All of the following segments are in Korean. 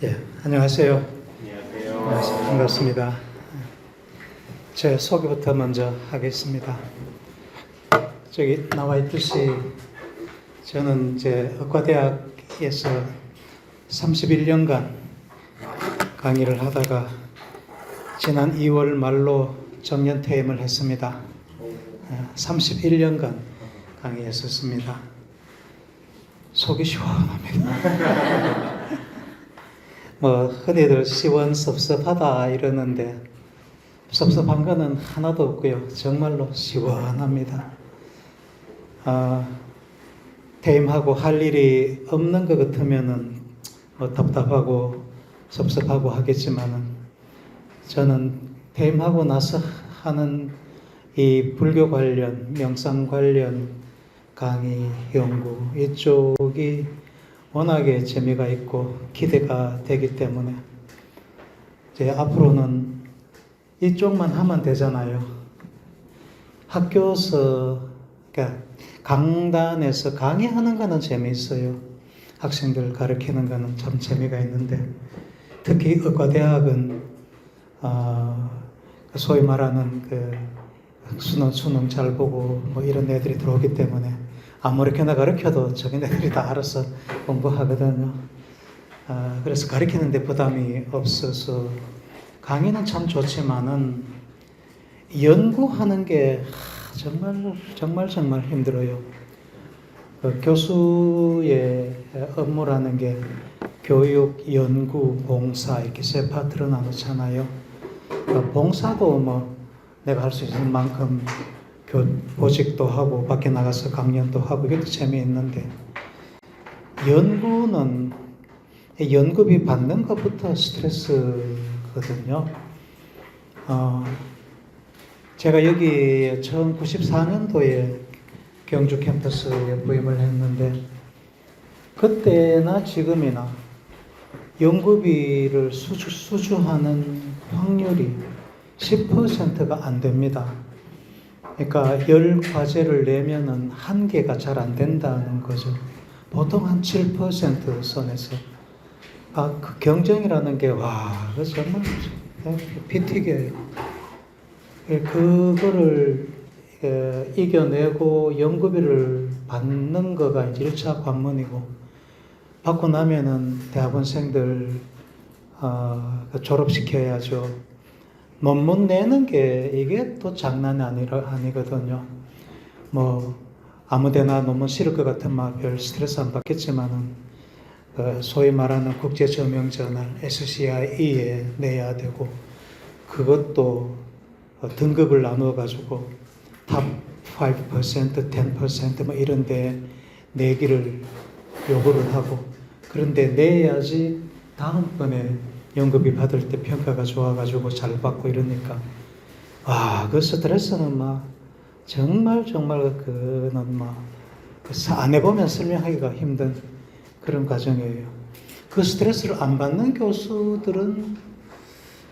예, 안녕하세요. 안녕하세요. 반갑습니다. 제 소개부터 먼저 하겠습니다. 저기 나와 있듯이 저는 이제 의과대학에서 31년간 강의를 하다가 지난 2월 말로 정년퇴임을 했습니다. 31년간 강의했었습니다. 속이 시원합니다. 뭐 흔히들 시원섭섭하다 이러는데 섭섭한 거는 하나도 없고요. 정말로 시원합니다. 퇴임하고 할 일이 없는 것 같으면은 뭐 답답하고 섭섭하고 하겠지만은 저는 퇴임하고 나서 하는 이 불교 관련, 명상 관련 강의, 연구 이쪽이 워낙에 재미가 있고 기대가 되기 때문에 이제 앞으로는 이쪽만 하면 되잖아요. 학교에서 그러니까 강단에서 강의하는 거는 재미있어요. 학생들 가르치는 거는 참 재미가 있는데 특히 의과대학은 소위 말하는 그 수능 잘 보고 뭐 이런 애들이 들어오기 때문에 아무렇게나 가르쳐도 저긴 애들이 다 알아서 공부하거든요. 그래서 가르치는데 부담이 없어서 강의는 참 좋지만은 연구하는 게 정말 힘들어요. 그 교수의 업무라는 게 교육, 연구, 봉사 이렇게 세 파트로 나누잖아요. 봉사도 뭐 내가 할 수 있는 만큼 보직도 하고 밖에 나가서 강연도 하고 이것도 재미있는데 연구는 연구비 받는 것부터 스트레스거든요. 제가 여기 처음 94년도에 경주 캠퍼스에 부임을 했는데 그때나 지금이나 연구비를 수주하는 확률이 10%가 안 됩니다. 그러니까 10과제를 내면은 한 개가 잘 안 된다는 거죠. 보통 한 7% 선에서. 그 경쟁이라는 게, 그 정말 피튀겨요. 그거를 이겨내고 연구비를 받는 거가 이제 1차 관문이고, 받고 나면은 대학원생들 졸업시켜야죠. 논문 내는 게 이게 또 장난이 아니거든요. 뭐 아무데나 논문 실을 것 같으면 별 스트레스 안 받겠지만은 소위 말하는 국제저명저널 SCIE에 내야 되고 그것도 등급을 나누어 가지고 탑 5%, 10%뭐 이런 데 내기를 요구를 하고 그런데 내야지 다음번에 연구비 받을 때 평가가 좋아가지고 잘 받고 이러니까 그 스트레스는 정말 그는 안 해보면 설명하기가 힘든 그런 과정이에요. 그 스트레스를 안 받는 교수들은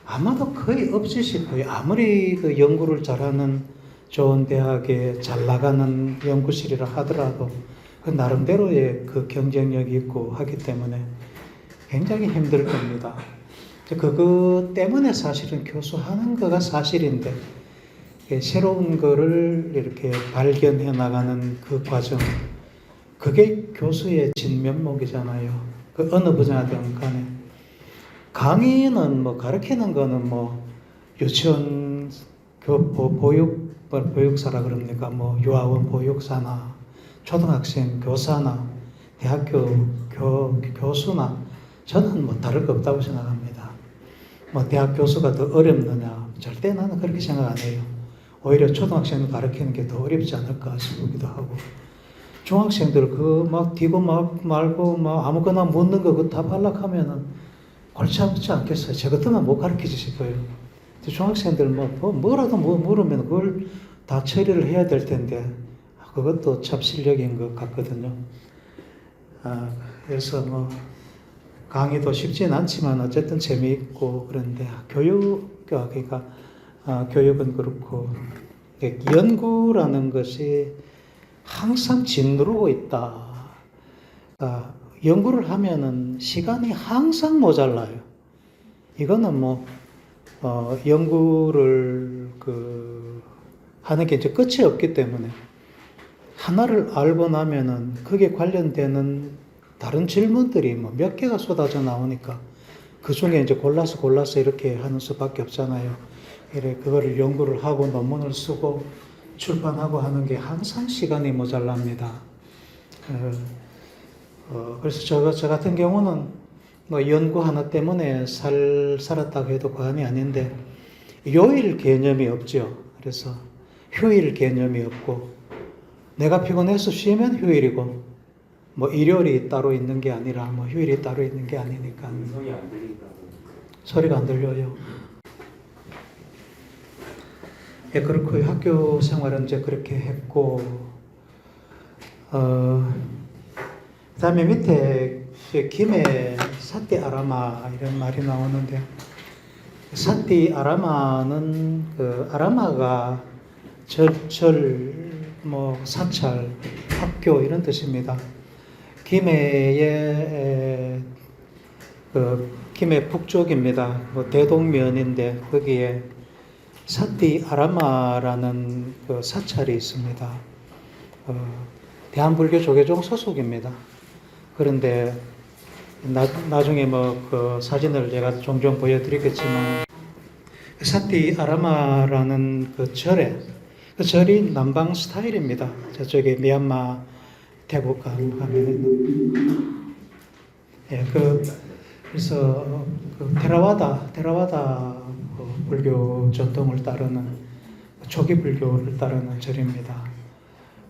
아마도 거의 없지 싶어요. 아무리 그 연구를 잘하는 좋은 대학에 잘 나가는 연구실이라 하더라도 그 나름대로의 그 경쟁력이 있고 하기 때문에 굉장히 힘들 겁니다. 그거 때문에 사실은 교수하는 거가 사실인데 새로운 거를 이렇게 발견해 나가는 그 과정 그게 교수의 진면목이잖아요. 그 어느 분야든 간에 강의는 뭐 가르치는 거는 뭐 유치원 보육사라 그럽니까? 뭐 유아원 보육사나 초등학생 교사나 대학교 교수나 저는 뭐 다를 거 없다고 생각합니다. 뭐 대학 교수가 더 어렵느냐? 절대 나는 그렇게 생각 안 해요. 오히려 초등학생을 가르치는 게 더 어렵지 않을까 싶기도 하고 중학생들 디고 말고 아무거나 묻는 거 그거 답하려고 하면은 골치 아프지 않겠어요? 저 같으면 못 가르치지 싶어요. 중학생들 뭐라도 물으면 그걸 다 처리를 해야 될 텐데 그것도 참 실력인 것 같거든요. 그래서 강의도 쉽진 않지만 어쨌든 재미있고 그런데 그러니까 교육은 그렇고 연구라는 것이 항상 짓누르고 있다. 연구를 하면은 시간이 항상 모자라요. 이거는 연구를 하는 게 이제 끝이 없기 때문에 하나를 알고 나면은 그게 관련되는 다른 질문들이 몇 개가 쏟아져 나오니까 그 중에 이제 골라서 이렇게 하는 수밖에 없잖아요. 그거를 연구를 하고 논문을 쓰고 출판하고 하는 게 항상 시간이 모자랍니다. 그래서 저 같은 경우는 연구 하나 때문에 살았다고 해도 과언이 아닌데, 요일 개념이 없죠. 그래서 휴일 개념이 없고, 내가 피곤해서 쉬면 휴일이고, 일요일이 따로 있는 게 아니라, 휴일이 따로 있는 게 아니니까. 음성이 안 들리니까. 소리가 안 들려요. 예, 그렇고 학교 생활은 이제 그렇게 했고, 그다음에 밑에 김해 사띠 아라마 이런 말이 나오는데, 사띠 아라마는 아라마가 사찰, 학교 이런 뜻입니다. 김해의 김해 북쪽입니다. 대동면인데 거기에 사띠 아라마라는 사찰이 있습니다. 대한불교 조계종 소속입니다. 그런데 나중에 사진을 제가 종종 보여드리겠지만, 사띠 아라마라는 절이 남방 스타일입니다. 저쪽에 미얀마 태국 가면은. 예, 그래서 테라와다 불교 전통을 따르는, 초기 불교를 따르는 절입니다.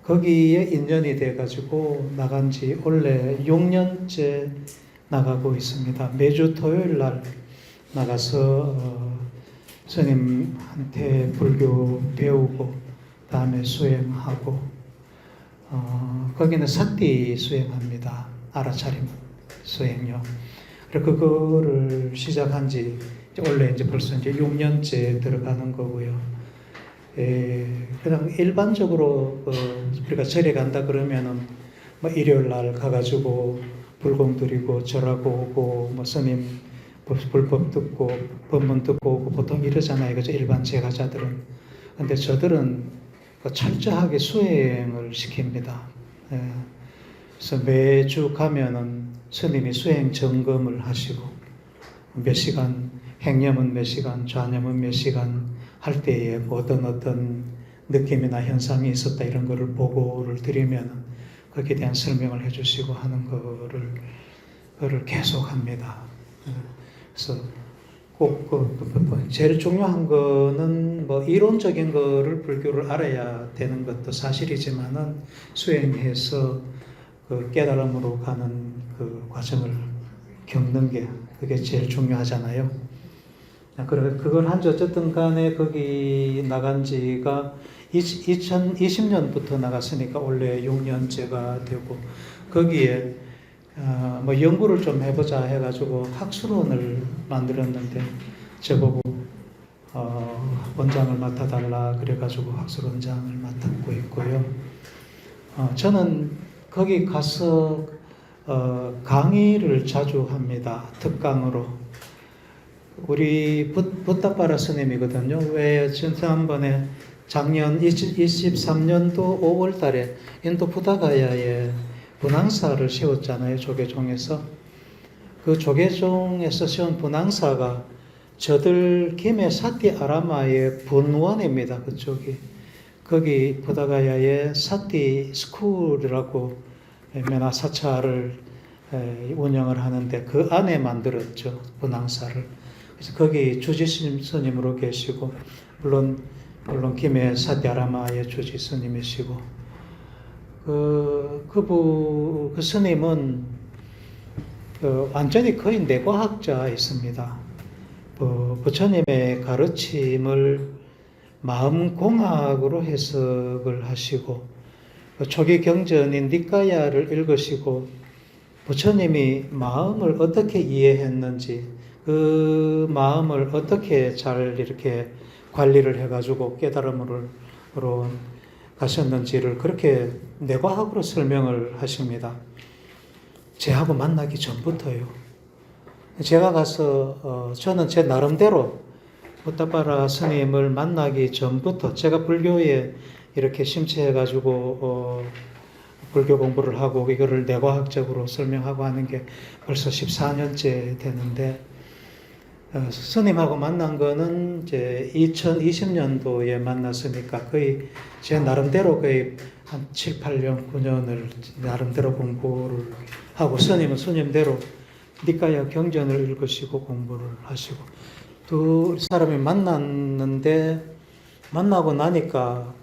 거기에 인연이 돼가지고 나간 지 원래 6년째 나가고 있습니다. 매주 토요일 날 나가서 스님한테 불교 배우고 다음에 수행하고, 거기는 사띠 수행합니다. 알아차림 수행요. 그리고 그거를 시작한 지 원래 이제 벌써 이제 6년째 들어가는 거고요. 그냥 일반적으로 우리가 절에 간다 그러면은 일요일 날 가가지고 불공 드리고 절하고 오고 스님 불법 듣고 법문 듣고 오고 보통 이러잖아요. 그죠? 일반 제가자들은. 근데 저들은 철저하게 수행을 시킵니다. 그래서 매주 가면은 스님이 수행 점검을 하시고, 몇 시간, 행념은 몇 시간, 좌념은 몇 시간 할 때에 어떤 느낌이나 현상이 있었다 이런 거를 보고를 드리면 거기에 대한 설명을 해주시고 하는 거를 계속 합니다. 그래서 꼭 제일 중요한 거는 이론적인 거를 불교를 알아야 되는 것도 사실이지만은 수행해서 깨달음으로 가는 과정을 겪는 게 그게 제일 중요하잖아요. 그걸 한지 어쨌든 간에 거기 나간 지가 2020년부터 나갔으니까 원래 6년째가 되고, 거기에 연구를 좀 해보자 해가지고 학술원을 만들었는데, 저보고 원장을 맡아달라 그래가지고 학술원장을 맡고 있고요. 저는 거기 가서 강의를 자주 합니다. 특강으로. 우리 붓다빠라 스님이거든요. 왜 지난번에 작년 23년도 5월 달에 인도 부다가야에 분황사를 세웠잖아요. 조계종에서. 그 조계종에서 세운 분황사가 저들 김해 사띠 아라마의 분원입니다. 그쪽이. 거기 부다가야에 사띠 스쿨이라고 메나 사찰을 운영을 하는데 그 안에 만들었죠. 분황사를. 그래서 거기 주지 스님으로 계시고, 물론 김해 사띠 아라마의 주지 스님이시고, 그 스님은 완전히 거의 내과학자였습니다. 부처님의 가르침을 마음공학으로 해석을 하시고, 초기 경전인 니까야를 읽으시고, 부처님이 마음을 어떻게 이해했는지, 그 마음을 어떻게 잘 이렇게 관리를 해가지고 깨달음으로 가셨는지를 그렇게 내과학으로 설명을 하십니다. 제하고 만나기 전부터요. 제가 가서 저는 제 나름대로 부타파라 스님을 만나기 전부터 제가 불교에 이렇게 심취해가지고 불교 공부를 하고 이거를 내과학적으로 설명하고 하는 게 벌써 14년째 되는데 스님하고 만난 거는 이제 2020년도에 만났으니까 거의 제 나름대로 거의 한 7, 8년, 9년을 나름대로 공부를 하고 스님은 스님대로 니까야 경전을 읽으시고 공부를 하시고 두 사람이 만났는데 만나고 나니까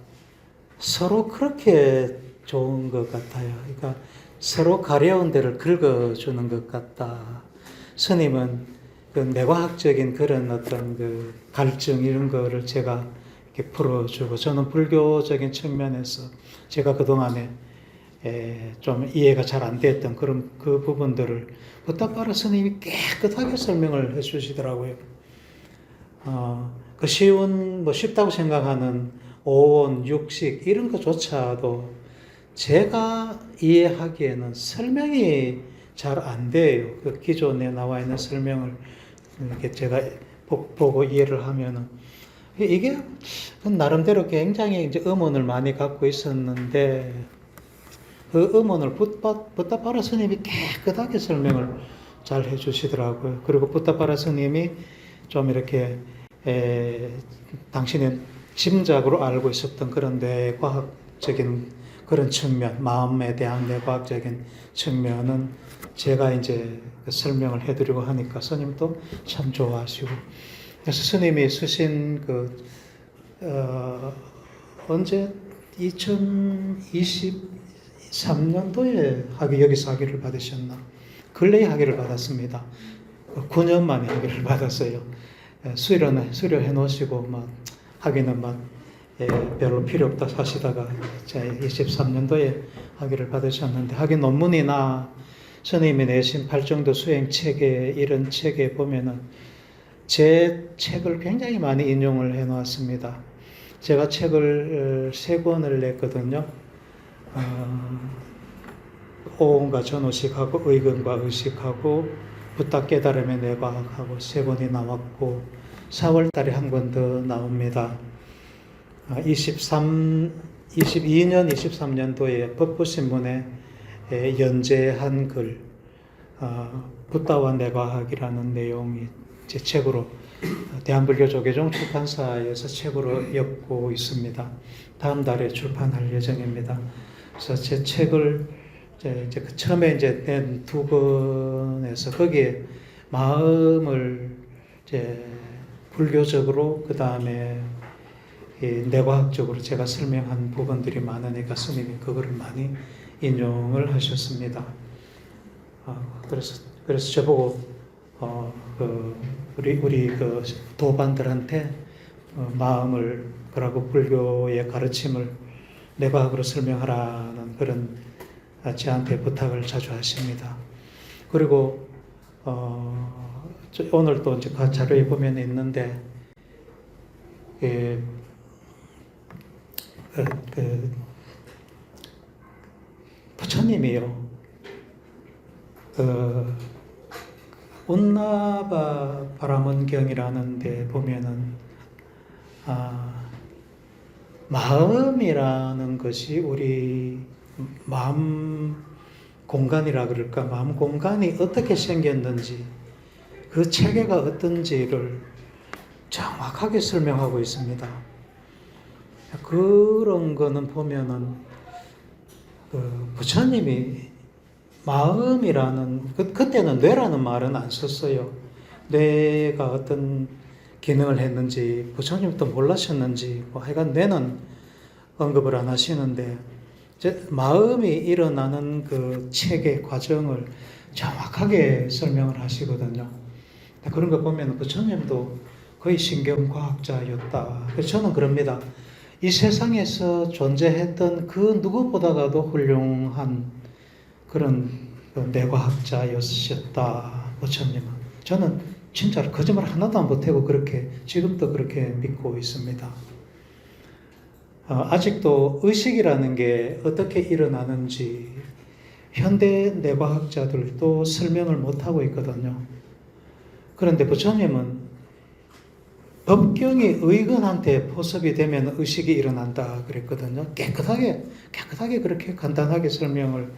서로 그렇게 좋은 것 같아요. 그러니까 서로 가려운 데를 긁어주는 것 같다. 스님은 그 내과학적인 그런 어떤 그 갈증 이런 거를 제가 이렇게 풀어주고 저는 불교적인 측면에서 제가 그동안에 좀 이해가 잘 안 됐던 그런 그 부분들을 부타파라 스님이 깨끗하게 설명을 해 주시더라고요. 그 쉬운, 쉽다고 생각하는 오온, 육식, 이런 것조차도 제가 이해하기에는 설명이 잘 안 돼요. 그 기존에 나와 있는 설명을 이렇게 제가 보고 이해를 하면은. 이게 나름대로 굉장히 이제 의문을 많이 갖고 있었는데, 그 의문을 부타파라 스님이 깨끗하게 설명을 잘 해주시더라고요. 그리고 부타파라 스님이 좀 이렇게 당신의 짐작으로 알고 있었던 그런 뇌과학적인 그런 측면, 마음에 대한 뇌과학적인 측면은 제가 이제 설명을 해드리고 하니까 스님도 참 좋아하시고, 그래서 스님이 쓰신 언제 2023년도에 여기서 학위를 받으셨나? 근래에 학위를 받았습니다. 9년 만에 학위를 받았어요. 수료해 놓으시고 막 학위는 막 별로 필요 없다 하시다가 23년도에 학위를 받으셨는데, 학위 논문이나 스님이 내신 팔정도 수행 체계 이런 책에 보면은 제 책을 굉장히 많이 인용을 해 놓았습니다. 제가 책을 3권을 냈거든요. 오온과 전오식하고 의근과 의식하고 부탁 깨달음의 뇌과학하고 3권이 나왔고 4월 달에 한 권 더 나옵니다. 22년, 23년도에 법부신문에 연재한 글, 붓다와 뇌과학이라는 내용이 제 책으로 대한불교조계종 출판사에서 책으로 엮고 있습니다. 다음 달에 출판할 예정입니다. 그래서 제 책을 이제 처음에 이제 낸 2권에서 거기에 마음을 이제 불교적으로 그 다음에 뇌과학적으로 제가 설명한 부분들이 많으니까 스님이 그거를 많이 인용을 하셨습니다. 그래서 저보고 우리 그 도반들한테 마음을 그러고 불교의 가르침을 뇌과학으로 설명하라는 그런 저한테 부탁을 자주 하십니다. 그리고 오늘 또 이제 그 자료에 보면 있는데 부처님이요. 운나바 바라문경이라는 데 보면은 마음이라는 것이 우리 마음 공간이라 그럴까, 마음 공간이 어떻게 생겼는지 그 체계가 어떤지를 정확하게 설명하고 있습니다. 그런 거는 보면은 부처님이 마음이라는 그때는 뇌라는 말은 안 썼어요. 뇌가 어떤 기능을 했는지 부처님도 몰라셨는지 하여간 뇌는 언급을 안 하시는데 마음이 일어나는 그 체계 과정을 정확하게 설명을 하시거든요. 그런 거 보면 부처님도 거의 신경과학자였다. 그래서 저는 그럽니다. 이 세상에서 존재했던 그 누구보다도 훌륭한 그런 뇌과학자였었다, 부처님은. 저는 진짜 거짓말 하나도 안 보태고 지금도 그렇게 믿고 있습니다. 아직도 의식이라는 게 어떻게 일어나는지 현대 뇌과학자들도 설명을 못하고 있거든요. 그런데 부처님은 법경이 의건한테 포섭이 되면 의식이 일어난다 그랬거든요. 깨끗하게 그렇게 간단하게 설명을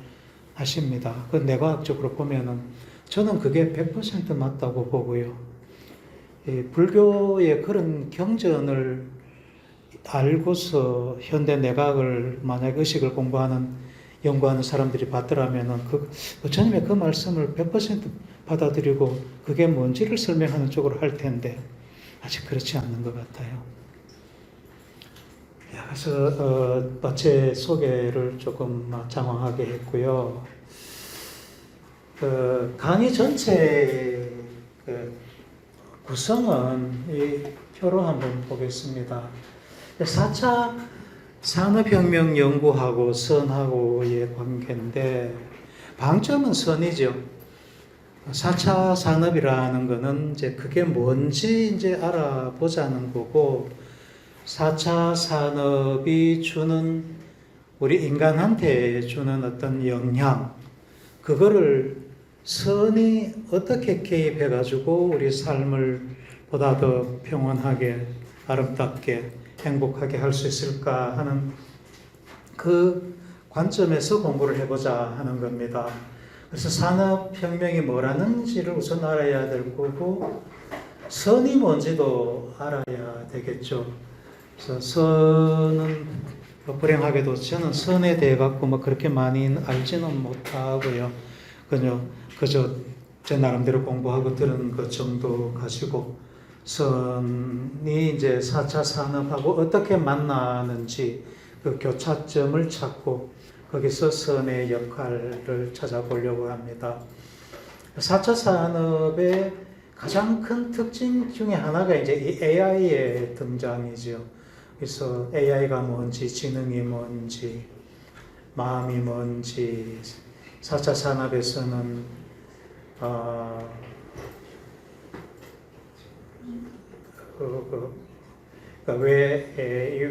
하십니다. 그 뇌과학적으로 보면은 저는 그게 100% 맞다고 보고요. 불교의 그런 경전을 알고서 현대 뇌과학을 만약 의식을 연구하는 사람들이 봤더라면은 부처님의 그 말씀을 100% 받아들이고 그게 뭔지를 설명하는 쪽으로 할 텐데 아직 그렇지 않는 것 같아요. 그래서 제 소개를 조금 장황하게 했고요. 강의 전체 구성은 이 표로 한번 보겠습니다. 4차 산업혁명 연구하고 선하고의 관계인데 방점은 선이죠. 4차 산업이라는 거는 이제 그게 뭔지 이제 알아보자는 거고 4차 산업이 주는 우리 인간한테 주는 어떤 영향 그거를 선이 어떻게 개입해 가지고 우리 삶을 보다 더 평온하게 아름답게 행복하게 할 수 있을까 하는 그 관점에서 공부를 해보자 하는 겁니다. 그래서 산업혁명이 뭐라는지를 우선 알아야 될 거고 선이 뭔지도 알아야 되겠죠. 그래서 선은 불행하게도 저는 선에 대해 갖고 그렇게 많이 알지는 못하고요. 그저 제 나름대로 공부하고 들은 것 정도 가지고 선이 이제 4차 산업하고 어떻게 만나는지 그 교차점을 찾고 거기서 선의 역할을 찾아보려고 합니다. 4차 산업의 가장 큰 특징 중에 하나가 이제 이 AI의 등장이죠. 그래서 AI가 뭔지, 지능이 뭔지, 마음이 뭔지, 4차 산업에서는 왜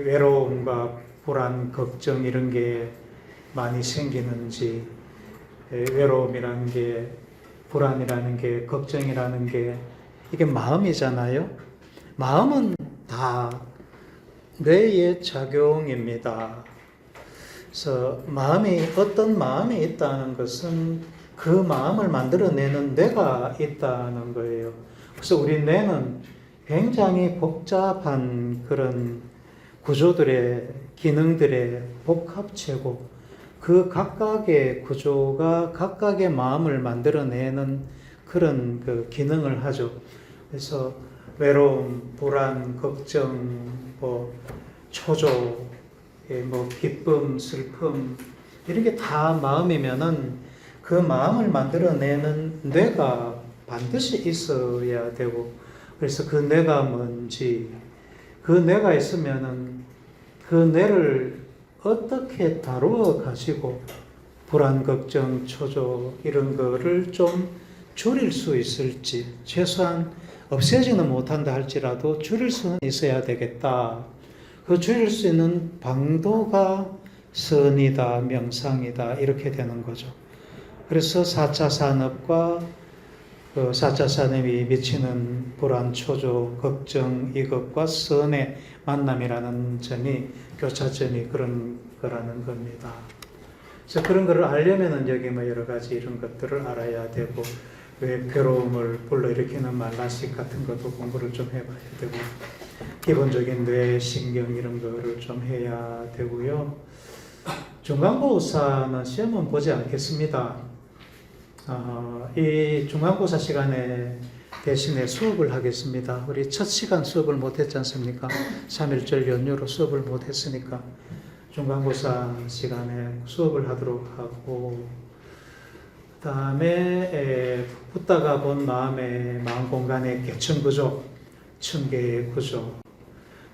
외로움과 불안, 걱정 이런 게 많이 생기는지, 외로움이라는 게, 불안이라는 게, 걱정이라는 게 이게 마음이잖아요. 마음은 다 뇌의 작용입니다. 그래서 어떤 마음이 있다는 것은 그 마음을 만들어내는 뇌가 있다는 거예요. 그래서 우리 뇌는 굉장히 복잡한 그런 구조들의 기능들의 복합체고 그 각각의 구조가 각각의 마음을 만들어내는 그런 그 기능을 하죠. 그래서 외로움, 불안, 걱정, 초조, 기쁨, 슬픔 이런 게 다 마음이면은 그 마음을 만들어내는 뇌가 반드시 있어야 되고 그래서 그 뇌가 뭔지 그 뇌가 있으면은 그 뇌를 어떻게 다루어 가지고 불안, 걱정, 초조 이런 거를 좀 줄일 수 있을지 최소한 없애지는 못한다 할지라도 줄일 수는 있어야 되겠다. 그 줄일 수 있는 방도가 선이다, 명상이다 이렇게 되는 거죠. 그래서 4차 산업과 4차 산업이 미치는 불안, 초조, 걱정 이것과 선의 만남이라는 점이 교차점이 그런 거라는 겁니다. 그래서 그런 거를 알려면은 여기 여러 가지 이런 것들을 알아야 되고 왜 괴로움을 불러일으키는 말라식 같은 것도 공부를 좀 해봐야 되고 기본적인 뇌 신경 이런 거를 좀 해야 되고요. 중간고사는 시험은 보지 않겠습니다. 이 중간고사 시간에 대신에 수업을 하겠습니다. 우리 첫 시간 수업을 못했지 않습니까? 3.1절 연휴로 수업을 못했으니까 중간고사 시간에 수업을 하도록 하고 그 다음에 붙다가 본 마음 공간의 개천구조, 천개의 구조,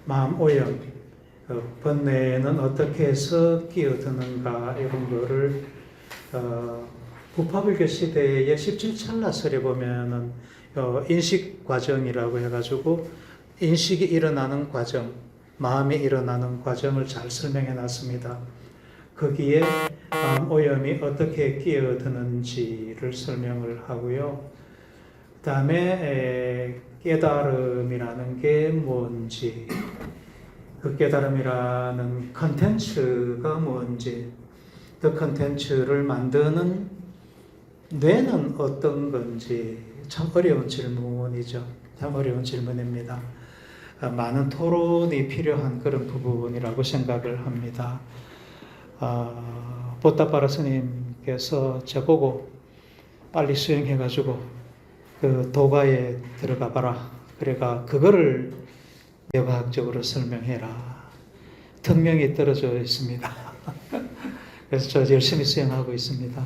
마음 오염, 번뇌는 어떻게 해서 끼어드는가 이런 거를 부파불교 시대의 17찰나설에 보면은 인식 과정이라고 해가지고 인식이 일어나는 과정, 마음이 일어나는 과정을 잘 설명해 놨습니다. 거기에 마음 오염이 어떻게 끼어드는지를 설명을 하고요. 그 다음에 깨달음이라는 게 뭔지, 그 깨달음이라는 컨텐츠가 뭔지, 그 컨텐츠를 만드는 뇌는 어떤 건지 참 어려운 질문이죠. 참 어려운 질문입니다. 많은 토론이 필요한 그런 부분이라고 생각을 합니다. 보따바라 스님께서 저보고 빨리 수행해가지고 그 도가에 들어가 봐라. 그래가 그거를 뇌과학적으로 설명해라. 특명이 떨어져 있습니다. 그래서 저 열심히 수행하고 있습니다.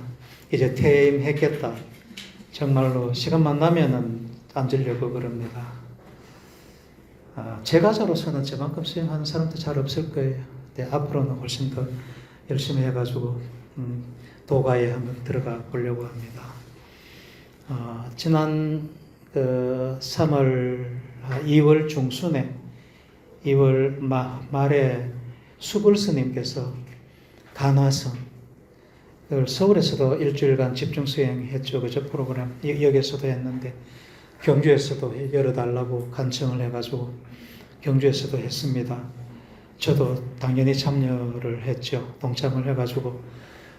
이제 퇴임했겠다. 정말로 시간만 나면은 앉으려고 그럽니다. 제가자로서는 저만큼 수행하는 사람도 잘 없을 거예요. 근데 앞으로는 훨씬 더 열심히 해가지고 도가에 한번 들어가 보려고 합니다. 지난 2월 중순에 2월 말에 수불 스님께서 간화선 서울에서도 일주일간 집중 수행했죠. 그저 프로그램 여기에서도 했는데 경주에서도 열어달라고 간청을 해가지고 경주에서도 했습니다. 저도 당연히 참여를 했죠. 동참을 해가지고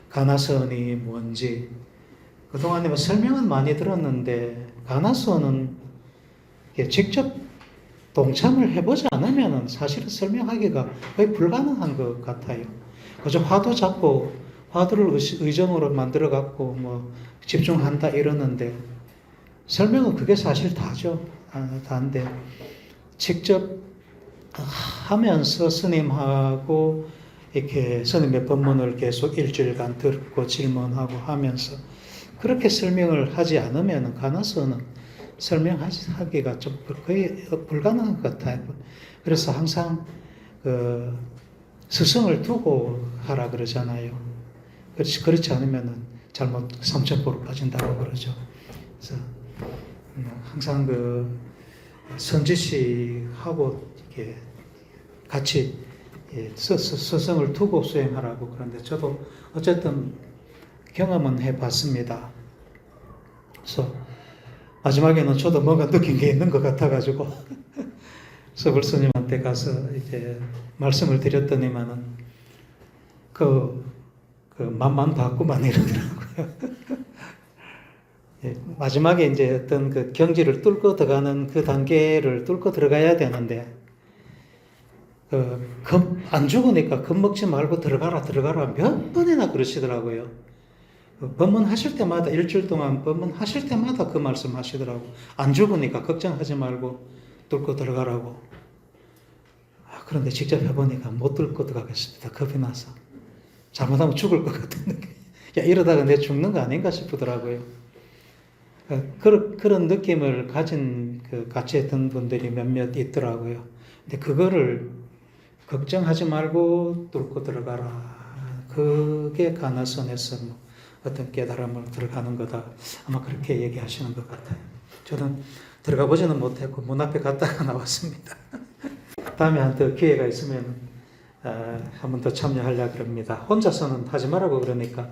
간화선이 뭔지 그동안에 뭐 설명은 많이 들었는데 간화선은 직접 동참을 해보지 않으면 사실은 설명하기가 거의 불가능한 것 같아요. 그저 화두 잡고 화두를 의정으로 만들어 갖고 뭐 집중한다 이러는데 설명은 그게 사실 다죠. 다인데 직접 하면서 스님하고 이렇게 스님의 법문을 계속 일주일간 듣고 질문하고 하면서 그렇게 설명을 하지 않으면 간화서는 설명하기가 좀 거의 불가능한 것 같아요. 그래서 항상 스승을 두고 하라 그러잖아요. 그렇지 않으면 잘못 삼천포로 빠진다고 그러죠. 그래서 항상 선지식하고 이렇게 같이 스승을 두고 수행하라고 그러는데 저도 어쨌든 경험은 해봤습니다. 그래서 마지막에는 저도 뭔가 느낀 게 있는 것 같아가지고 서불 스님한테 가서 이제 말씀을 드렸더니만은 맘만 받고만 이러더라고요. 예, 마지막에 이제 어떤 그 경지를 뚫고 들어가는 그 단계를 뚫고 들어가야 되는데 안 죽으니까 겁먹지 말고 들어가라 몇 번이나 그러시더라고요. 법문하실 때마다 일주일 동안 법문하실 때마다 그 말씀 하시더라고. 안 죽으니까 걱정하지 말고 뚫고 들어가라고. 그런데 직접 해보니까 못 뚫고 들어가겠습니다. 겁이 나서. 잘못하면 죽을 것 같은 느낌. 야, 이러다가 내 죽는 거 아닌가 싶더라고요. 그런 느낌을 가진 같이 했던 분들이 몇몇 있더라고요. 근데 그거를 걱정하지 말고 뚫고 들어가라. 그게 간화선에서 어떤 깨달음을 들어가는 거다. 아마 그렇게 얘기하시는 것 같아요. 저는 들어가 보지는 못했고 문 앞에 갔다가 나왔습니다. 다음에 한번 기회가 있으면 한 번 더 참여하려고 합니다. 혼자서는 하지 말라고 그러니까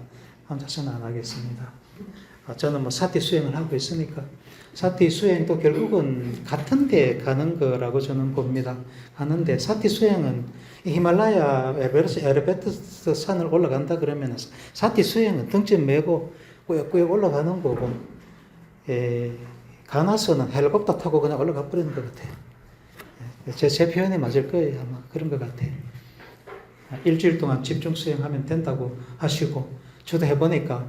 혼자서는 안 하겠습니다. 저는 사티 수행을 하고 있으니까 사티 수행도 결국은 같은 데 가는 거라고 저는 봅니다. 가는데 사티 수행은 히말라야 에베레스트 산을 올라간다 그러면 사티 수행은 등짐 메고 꾸역꾸역 올라가는 거고 간화서는 헬리콥터 타고 그냥 올라가 버리는 것 같아요. 제 표현이 맞을 거예요. 아마 그런 것 같아요. 일주일 동안 집중 수행하면 된다고 하시고 저도 해보니까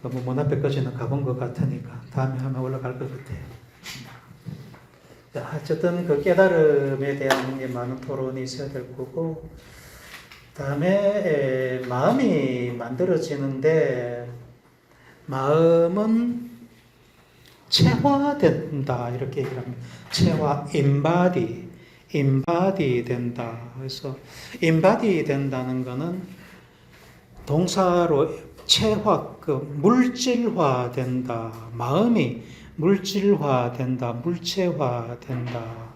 문 앞에까지는 가본 것 같으니까 다음에 하면 올라갈 것 같아요. 자, 어쨌든 그 깨달음에 대한 많은 토론이 있어야 될 거고 다음에 마음이 만들어지는데 마음은 체화된다 이렇게 얘기를 합니다. 체화, 인바디 된다. 그래서 인바디 된다는 거는 동사로 체화, 물질화 된다. 마음이 물질화 된다. 물체화 된다.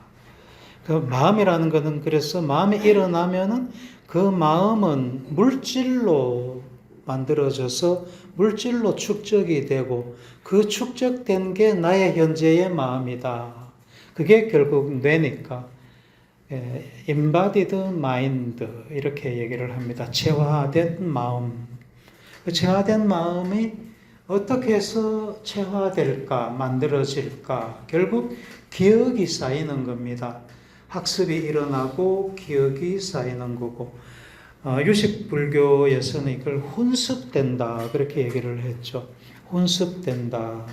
그 마음이라는 것은 그래서 마음이 일어나면은 그 마음은 물질로 만들어져서 물질로 축적이 되고 그 축적된 게 나의 현재의 마음이다. 그게 결국 뇌니까 embodied mind 이렇게 얘기를 합니다. 체화된 마음. 그 체화된 마음이 어떻게 해서 체화될까, 만들어질까? 결국 기억이 쌓이는 겁니다. 학습이 일어나고 기억이 쌓이는 거고, 유식불교에서는 이걸 혼습된다 그렇게 얘기를 했죠. 혼습된다.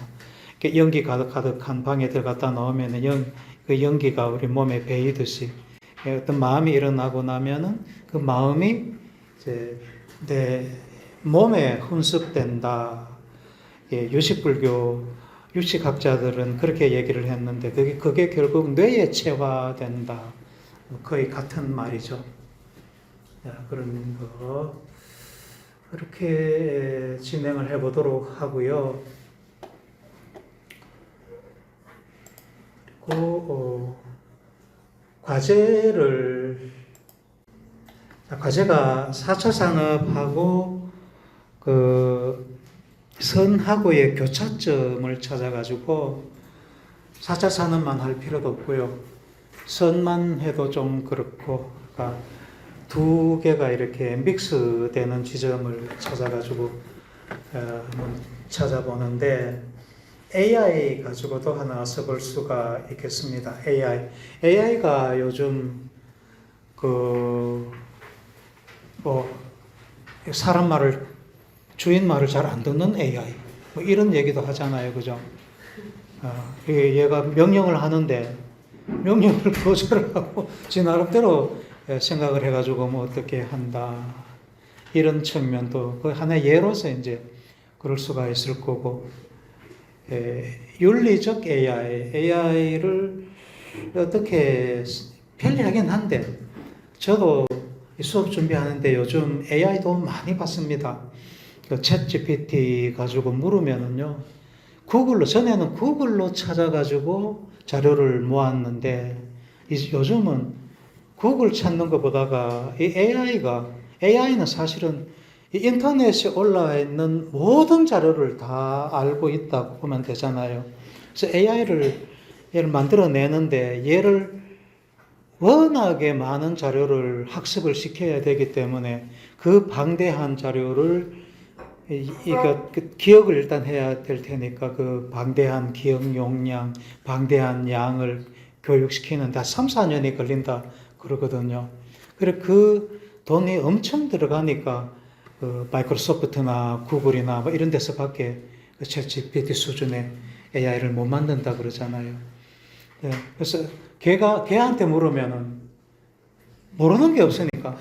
연기 가득한 방에 들어갔다 나오면 그 연기가 우리 몸에 배이듯이 어떤 마음이 일어나고 나면은 그 마음이 이제 내 몸에 혼습된다. 유식불교 유식학자들은 그렇게 얘기를 했는데 그게 결국 뇌에 체화된다. 거의 같은 말이죠. 그런 거 그렇게 진행을 해보도록 하고요. 그리고 과제가 4차 산업하고 그 선하고의 교차점을 찾아가지고 4차 산업만 할 필요도 없고요. 선만 해도 좀 그렇고, 그러니까 두 개가 이렇게 믹스 되는 지점을 찾아가지고 찾아보는데 AI 가지고도 하나 써볼 수가 있겠습니다. AI가 요즘 사람 말을 주인 말을 잘 안 듣는 AI 뭐 이런 얘기도 하잖아요, 그죠? 얘가 명령을 하는데 명령을 거절하고 지 나름대로 생각을 해가지고 뭐 어떻게 한다 이런 측면도 그 하나의 예로서 이제 그럴 수가 있을 거고, 윤리적 AI를 어떻게 편리하긴 한데 저도 수업 준비하는데 요즘 AI 도움 많이 받습니다. 챗 GPT 가지고 물으면은요, 전에는 구글로 찾아가지고 자료를 모았는데, 요즘은 구글 찾는 것보다가 이 AI는 사실은 인터넷에 올라와 있는 모든 자료를 다 알고 있다고 보면 되잖아요. 그래서 얘를 만들어내는데 얘를 워낙에 많은 자료를 학습을 시켜야 되기 때문에 그 방대한 자료를 기억을 일단 해야 될 테니까 그 방대한 기억 용량, 방대한 양을 교육시키는 다 3, 4년이 걸린다 그러거든요. 그래 그 돈이 엄청 들어가니까 마이크로소프트나 구글이나 뭐 이런 데서밖에 챗 GPT 수준의 AI를 못 만든다 그러잖아요. 네, 그래서 걔한테 물으면은 모르는 게 없으니까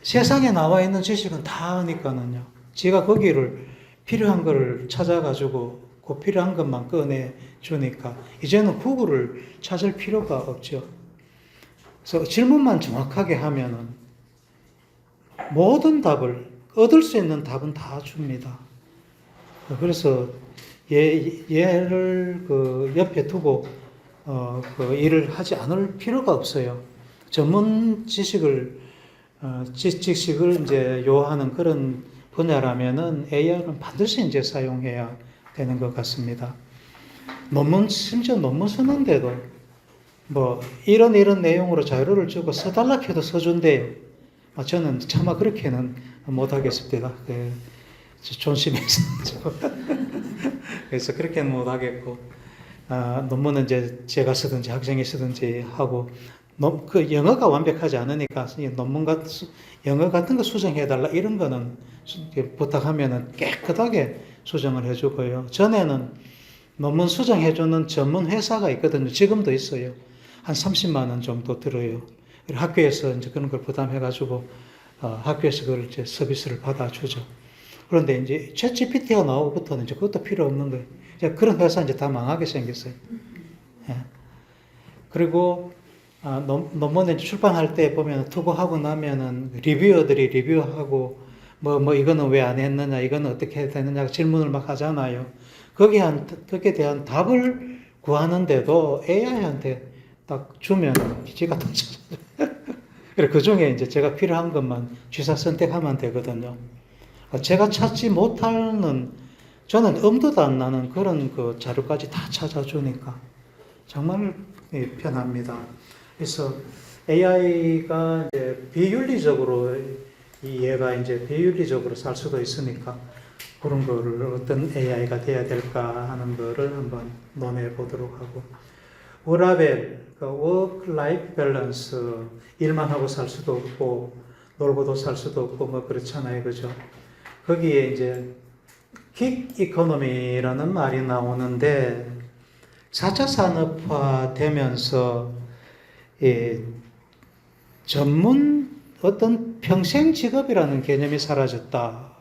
세상에 나와 있는 지식은 다 하니까는요. 지가 거기를 필요한 거를 찾아가지고 그 필요한 것만 꺼내 주니까 이제는 구글을 찾을 필요가 없죠. 그래서 질문만 정확하게 하면은 모든 답을 얻을 수 있는 답은 다 줍니다. 그래서 얘를 옆에 두고 일을 하지 않을 필요가 없어요. 전문 지식을 이제 요하는 그런 분야라면은 AI는 반드시 이제 사용해야 되는 것 같습니다. 심지어 논문 쓰는데도 뭐 이런 내용으로 자료를 주고 써달라 해도 써준대요. 저는 차마 그렇게는 못하겠습니다. 존심해서. 그래서 그렇게는 못하겠고, 논문은 이제 제가 쓰든지 학생이 쓰든지 하고, 그 영어가 완벽하지 않으니까 영어 같은 거 수정해달라 이런 거는 부탁하면은 깨끗하게 수정을 해주고요. 전에는 논문 수정해주는 전문 회사가 있거든요. 지금도 있어요. 한 30만 원 정도 들어요. 학교에서 이제 그런 걸 부담해가지고 학교에서 그걸 이제 서비스를 받아주죠. 그런데 이제 챗 GPT가 나오고부터는 이제 그것도 필요 없는 거예요. 이제 그런 회사 이제 다 망하게 생겼어요. 예. 그리고 논문에 출판할 때 보면 투고하고 나면은 리뷰어들이 리뷰하고 뭐 이거는 왜 안 했느냐, 이거는 어떻게 해야 되느냐 질문을 막 하잖아요. 거기에 대한 답을 구하는데도 AI한테 딱 주면 지가 다 찾아줘요. 그 중에 이제 제가 필요한 것만 취사 선택하면 되거든요. 제가 찾지 못하는, 저는 엄두도 안 나는 그런 그 자료까지 다 찾아주니까 정말 편합니다. 그래서 AI가 이제 비윤리적으로, 얘가 이제 비윤리적으로 살 수도 있으니까 그런 거를 어떤 AI가 돼야 될까 하는 거를 한번 논해 보도록 하고, 워라밸, 그 워크-라이프 밸런스, 일만 하고 살 수도 없고 놀고도 살 수도 없고 뭐 그렇잖아요, 그죠? 거기에 이제 긱 이코노미라는 말이 나오는데, 4차 산업화 되면서 전문 어떤 평생 직업이라는 개념이 사라졌다.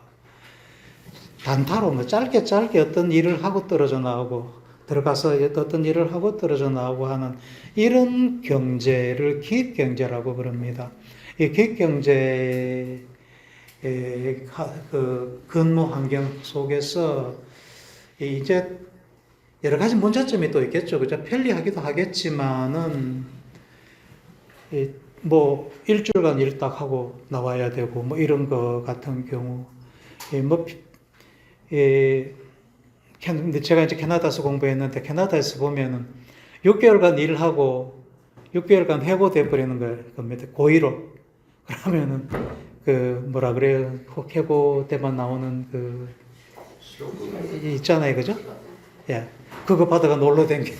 단타로 뭐 짧게 어떤 일을 하고 떨어져 나오고, 들어가서 어떤 일을 하고 떨어져 나오고 하는 이런 경제를 기업경제라고 그럽니다. 이 기업경제의 그 근무 환경 속에서 이제 여러 가지 문제점이 또 있겠죠. 그죠? 편리하기도 하겠지만은, 뭐, 일주일간 일 딱 하고 나와야 되고, 뭐, 이런 거 같은 경우, 근데 제가 이제 캐나다에서 공부했는데, 캐나다에서 보면은 6개월간 일을 하고 6개월간 해고돼 버리는 겁니다. 고의로. 그러면은, 뭐라 그래요? 해고되만 나오는 있잖아요. 그죠? 예. 그거 받아가 놀러 댕기고.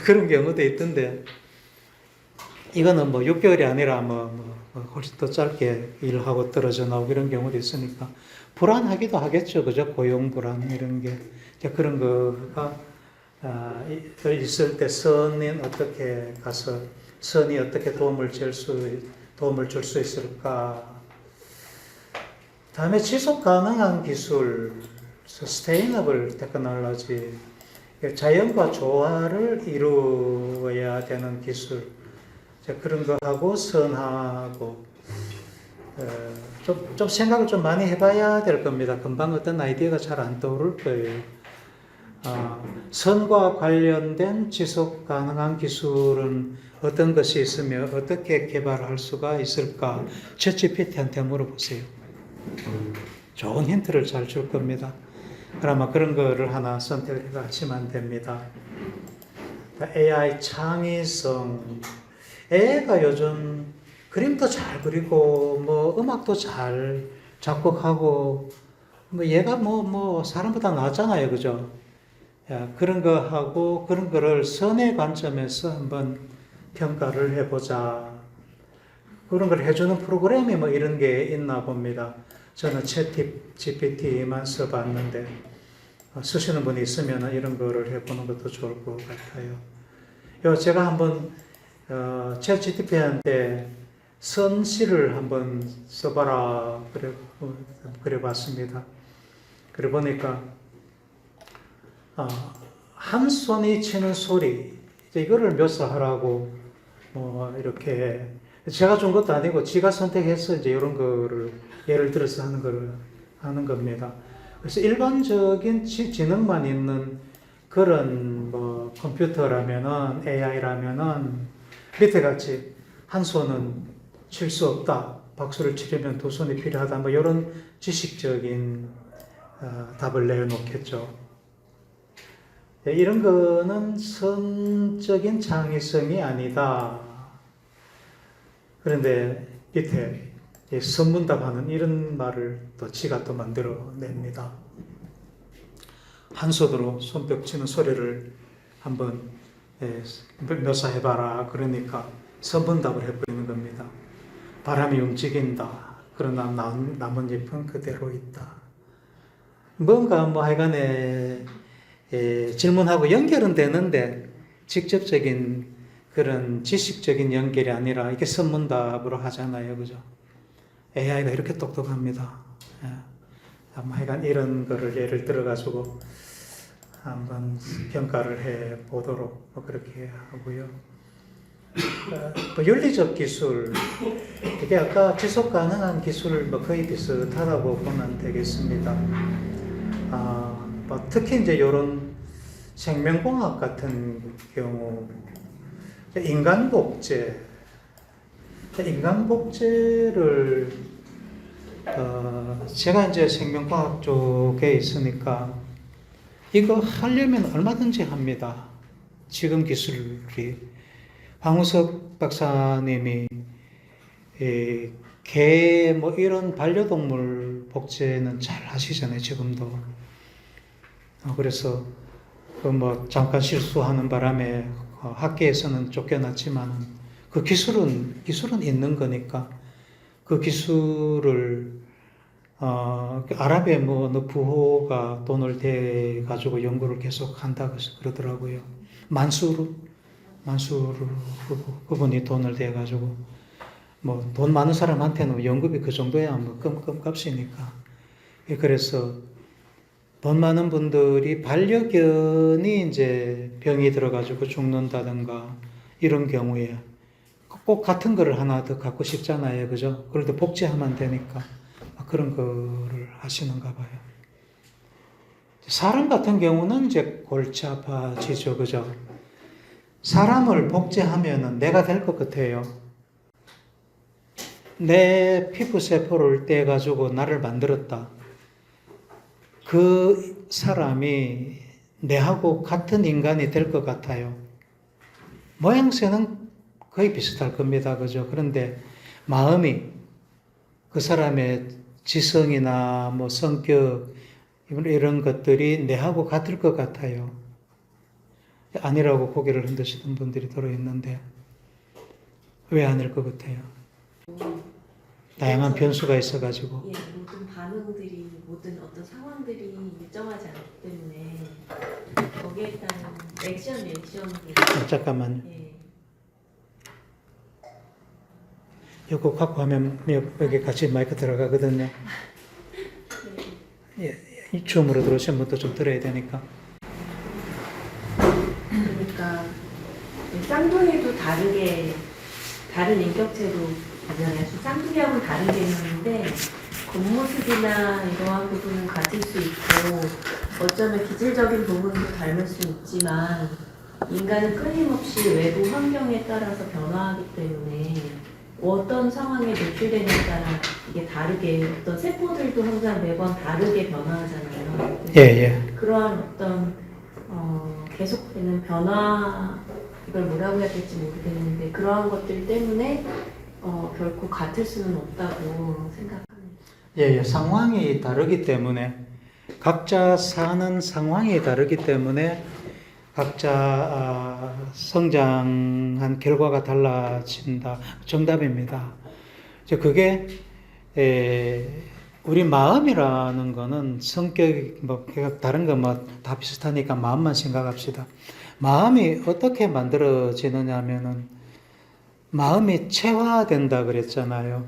그런 경우도 있던데, 이거는 뭐 6개월이 아니라 훨씬 더 짧게 일하고 떨어져 나오고 이런 경우도 있으니까 불안하기도 하겠죠. 그죠? 고용 불안 이런 게. 그런 거가 있을 때 선이 어떻게 가서 선이 어떻게 도움을 줄 수 있을까. 다음에 지속 가능한 기술, sustainable technology, 자연과 조화를 이루어야 되는 기술, 그런 거 하고 선하고, 좀 생각을 좀 많이 해봐야 될 겁니다. 금방 어떤 아이디어가 잘 안 떠오를 거예요. 선과 관련된 지속 가능한 기술은 어떤 것이 있으며 어떻게 개발할 수가 있을까? 챗GPT한테 물어보세요. 좋은 힌트를 잘 줄 겁니다. 그러면 그런 거를 하나 선택을 하시면 됩니다. AI 창의성. AI가 요즘 그림도 잘 그리고, 뭐, 음악도 잘 작곡하고, 뭐, 얘가 사람보다 낫잖아요. 그죠? 야, 그런 거 하고, 그런 거를 선의 관점에서 한번 평가를 해보자. 그런 걸 해주는 프로그램이 뭐 이런 게 있나 봅니다. 저는 챗GPT만 써봤는데, 쓰시는 분이 있으면 이런 거를 해보는 것도 좋을 것 같아요. 제가 한번 챗GPT한테 선시를 한번 써봐라 그래 봤습니다. 그래 보니까 한 손이 치는 소리, 이거를 묘사하라고 이렇게 제가 준 것도 아니고 지가 선택해서 이제 이런 거를 예를 들어서 하는 겁니다. 그래서 일반적인 지능만 있는 그런 뭐 컴퓨터라면은, AI라면은 밑에 같이 한 손은 칠 수 없다, 박수를 치려면 두 손이 필요하다, 뭐 이런 지식적인 답을 내놓겠죠. 이런 거는 선적인 창의성이 아니다. 그런데 밑에 선문답하는 이런 말을 또 지가 또 만들어냅니다. 한 손으로 손뼉 치는 소리를 한번 묘사해봐라. 그러니까 선문답을 해버리는 겁니다. 바람이 움직인다. 그러나 나뭇잎은 그대로 있다. 뭔가 하여간에 질문하고 연결은 되는데 직접적인 그런 지식적인 연결이 아니라 이게 선문답으로 하잖아요. 그죠? AI가 이렇게 똑똑합니다. 하여간 이런 거를 예를 들어가지고 한번 평가를 해 보도록 그렇게 하고요. 윤리적 기술, 이게 아까 지속 가능한 기술 거의 비슷하다고 보면 되겠습니다. 특히 이제 이런 생명공학 같은 경우 인간복제, 인간복제를 제가 이제 생명과학 쪽에 있으니까 이거 하려면 얼마든지 합니다. 지금 기술이 황우석 박사님이 개 뭐 이런 반려동물 복제는 잘 하시잖아요. 지금도. 그래서 그 뭐 잠깐 실수하는 바람에 학계에서는 쫓겨났지만 그 기술은 있는 거니까 그 기술을 아랍의 뭐 어느 부호가 돈을 대 가지고 연구를 계속 한다고 그러더라고요. 만수르 그분이 돈을 대 가지고 뭐 돈 많은 사람한테는 연급이 그 정도야 뭐 껌값이니까. 그래서 돈 많은 분들이 반려견이 이제 병이 들어가지고 죽는다든가 이런 경우에 꼭 같은 거를 하나 더 갖고 싶잖아요. 그죠? 그럴 때 복제하면 되니까 그런 거를 하시는가 봐요. 사람 같은 경우는 이제 골치 아파지죠. 그죠? 사람을 복제하면은 내가 될 것 같아요. 내 피부 세포를 떼가지고 나를 만들었다. 그 사람이 내하고 같은 인간이 될 것 같아요. 모양새는 거의 비슷할 겁니다. 그죠? 그런데 마음이 그 사람의 지성이나 뭐 성격 이런 것들이 내하고 같을 것 같아요. 아니라고 고개를 흔드시는 분들이 들어 있는데 왜 아닐 것 같아요? 다양한 변수가 있어가지고. 예, 모든 반응들이 모든 어떤 상황들이 일정하지 않기 때문에 거기에 따른 리액션들이 잠깐만요. 예. 이거 갖고 하면 여기 같이 마이크 들어가거든요. 네. 이 줌으로 들어오신 분도 좀 들어야 되니까. 그러니까 쌍둥이도 다른 인격체로 보잖아요. 쌍둥이하고는 다른 개념인데 겉모습이나 이러한 부분은 같을 수 있고 어쩌면 기질적인 부분도 닮을 수 있지만 인간은 끊임없이 외부 환경에 따라서 변화하기 때문에 어떤 상황에 노출되느냐에 따라 이게 다르게 어떤 세포들도 항상 매번 다르게 변화하잖아요. 예. 그러한 어떤 계속되는 변화 이걸 뭐라고 해야 될지 모르겠는데 그러한 것들 때문에 결코 같을 수는 없다고 생각합니다. 예. 상황이 다르기 때문에 각자 사는 상황이 다르기 때문에 각자 성장한 결과가 달라진다. 정답입니다. 그게 우리 마음이라는 거는 성격이 뭐 다른 거 뭐 다 비슷하니까 마음만 생각합시다. 마음이 어떻게 만들어지느냐 하면은 마음이 체화된다 그랬잖아요.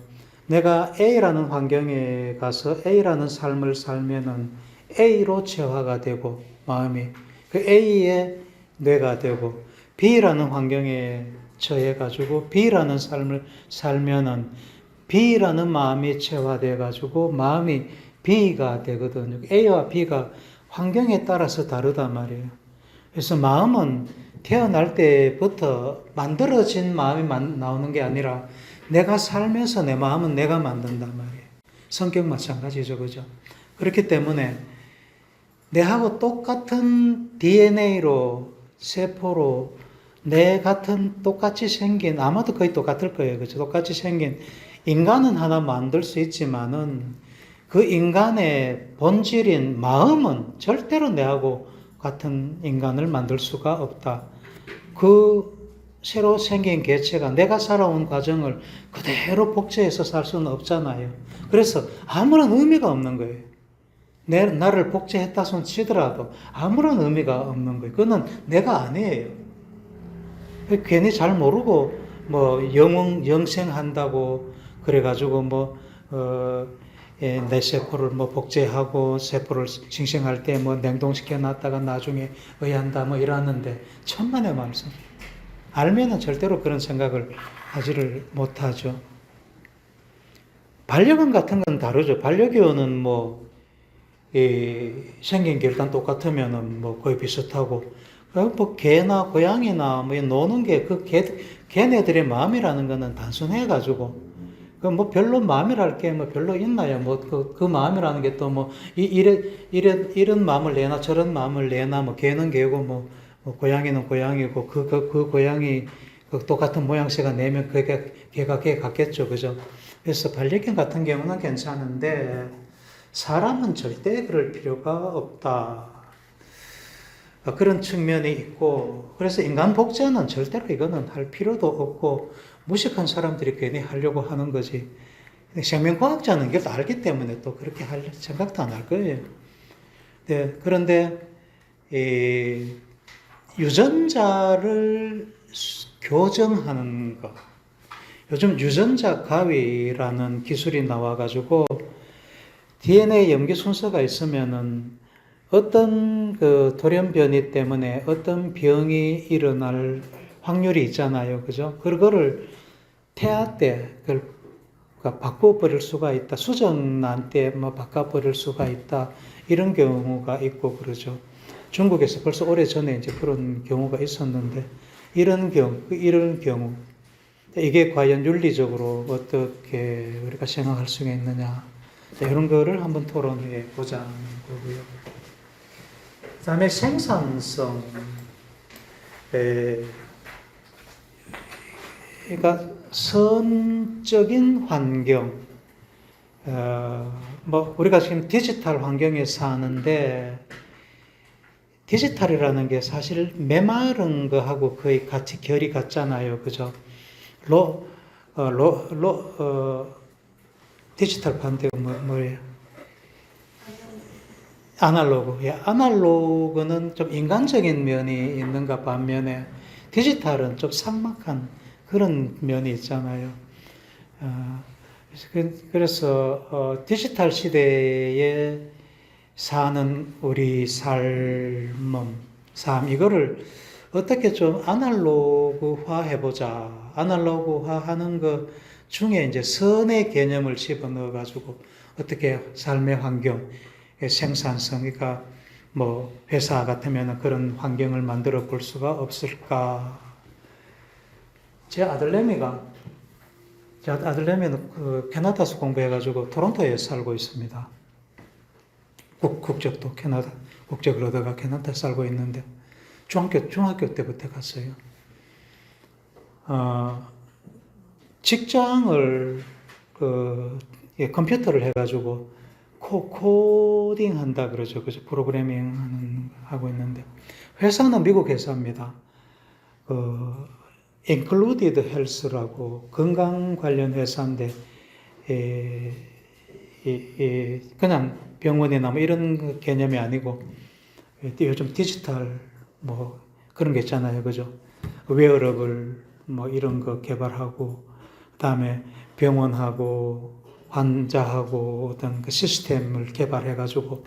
내가 A라는 환경에 가서 A라는 삶을 살면은 A로 체화가 되고 마음이 그 A의 뇌가 되고 B라는 환경에 처해 가지고 B라는 삶을 살면은 B라는 마음이 체화돼 가지고 마음이 B가 되거든요. A와 B가 환경에 따라서 다르단 말이에요. 그래서 마음은 태어날 때부터 만들어진 마음이 나오는 게 아니라 내가 살면서 내 마음은 내가 만든단 말이에요. 성격 마찬가지죠. 그죠? 그렇기 때문에 내하고 똑같은 DNA로 세포로 내 같은 똑같이 생긴 아마도 거의 똑같을 거예요. 그죠? 똑같이 생긴 인간은 하나 만들 수 있지만은 그 인간의 본질인 마음은 절대로 내하고 같은 인간을 만들 수가 없다. 그 새로 생긴 개체가 내가 살아온 과정을 그대로 복제해서 살 수는 없잖아요. 그래서 아무런 의미가 없는 거예요. 나를 복제했다 손 치더라도 아무런 의미가 없는 거예요. 그거는 내가 아니에요. 괜히 잘 모르고 뭐 영생한다고 그래가지고 내 세포를 복제하고 세포를 싱싱할 때 냉동시켜 놨다가 나중에 의한다 이러는데 천만의 말씀. 알면은 절대로 그런 생각을 하지를 못하죠. 반려견 같은 건 다르죠. 반려견은 생긴 게 일단 똑같으면은 뭐 거의 비슷하고, 뭐 개나 고양이나 뭐 노는 게 걔네들의 마음이라는 거는 단순해가지고, 그 뭐 별로 마음이랄 게 뭐 별로 있나요? 뭐 그 마음이라는 게 또 뭐 이런 마음을 내나 저런 마음을 내나, 뭐 개는 개고 뭐 고양이는 고양이고, 그 고양이 그 똑같은 모양새가 내면 그게 걔가 걔 같겠죠, 그죠? 그래서 반려견 같은 경우는 괜찮은데 사람은 절대 그럴 필요가 없다. 그런 측면이 있고, 그래서 인간 복제는 절대로 이거는 할 필요도 없고, 무식한 사람들이 괜히 하려고 하는 거지. 생명과학자는 이걸 알기 때문에 또 그렇게 할 생각도 안 할 거예요. 네, 그런데 유전자를 교정하는 것, 요즘 유전자 가위라는 기술이 나와가지고 DNA 염기 순서가 있으면은 어떤 그 돌연변이 때문에 어떤 병이 일어날 확률이 있잖아요. 그죠? 그거를 태아 때 그걸 바꿔버릴 수가 있다. 수정난 때 뭐 바꿔버릴 수가 있다. 이런 경우가 있고 그러죠. 중국에서 벌써 오래전에 이제 그런 경우가 있었는데, 이런 경우, 이게 과연 윤리적으로 어떻게 우리가 생각할 수가 있느냐. 이런 거를 한번 토론해 보자는 거고요. 그 다음에 생산성. 그러니까 선적인 환경. 뭐 우리가 지금 디지털 환경에 사는데, 디지털이라는 게 사실 메마른 거하고 거의 같이 결이 같잖아요, 그죠? 디지털 반대가 뭐예요? 아날로그. 예, 아날로그는 좀 인간적인 면이 있는가 반면에 디지털은 좀 삭막한 그런 면이 있잖아요. 그래서 디지털 시대에 사는 우리 삶, 이거를 어떻게 좀 아날로그화 해보자. 아날로그화 하는 것 중에 이제 선의 개념을 집어넣어가지고 어떻게 삶의 환경, 생산성, 그러니까 뭐 회사 같으면 그런 환경을 만들어 볼 수가 없을까. 제 아들내미는 그 캐나다에서 공부해가지고 토론토에 살고 있습니다. 국적도 캐나다 국적을 얻어가 캐나다에 살고 있는데, 중학교 때부터 갔어요. 직장을 컴퓨터를 해가지고 코딩 한다 그러죠. 그죠? 프로그래밍 하고 있는데, 회사는 미국 회사입니다. Included Health라고 건강 관련 회사인데, 그냥 병원이나 뭐 이런 개념이 아니고, 요즘 디지털 뭐 그런 게 있잖아요. 그죠? 웨어러블 뭐 이런 거 개발하고, 그 다음에 병원하고 환자하고 어떤 그 시스템을 개발해가지고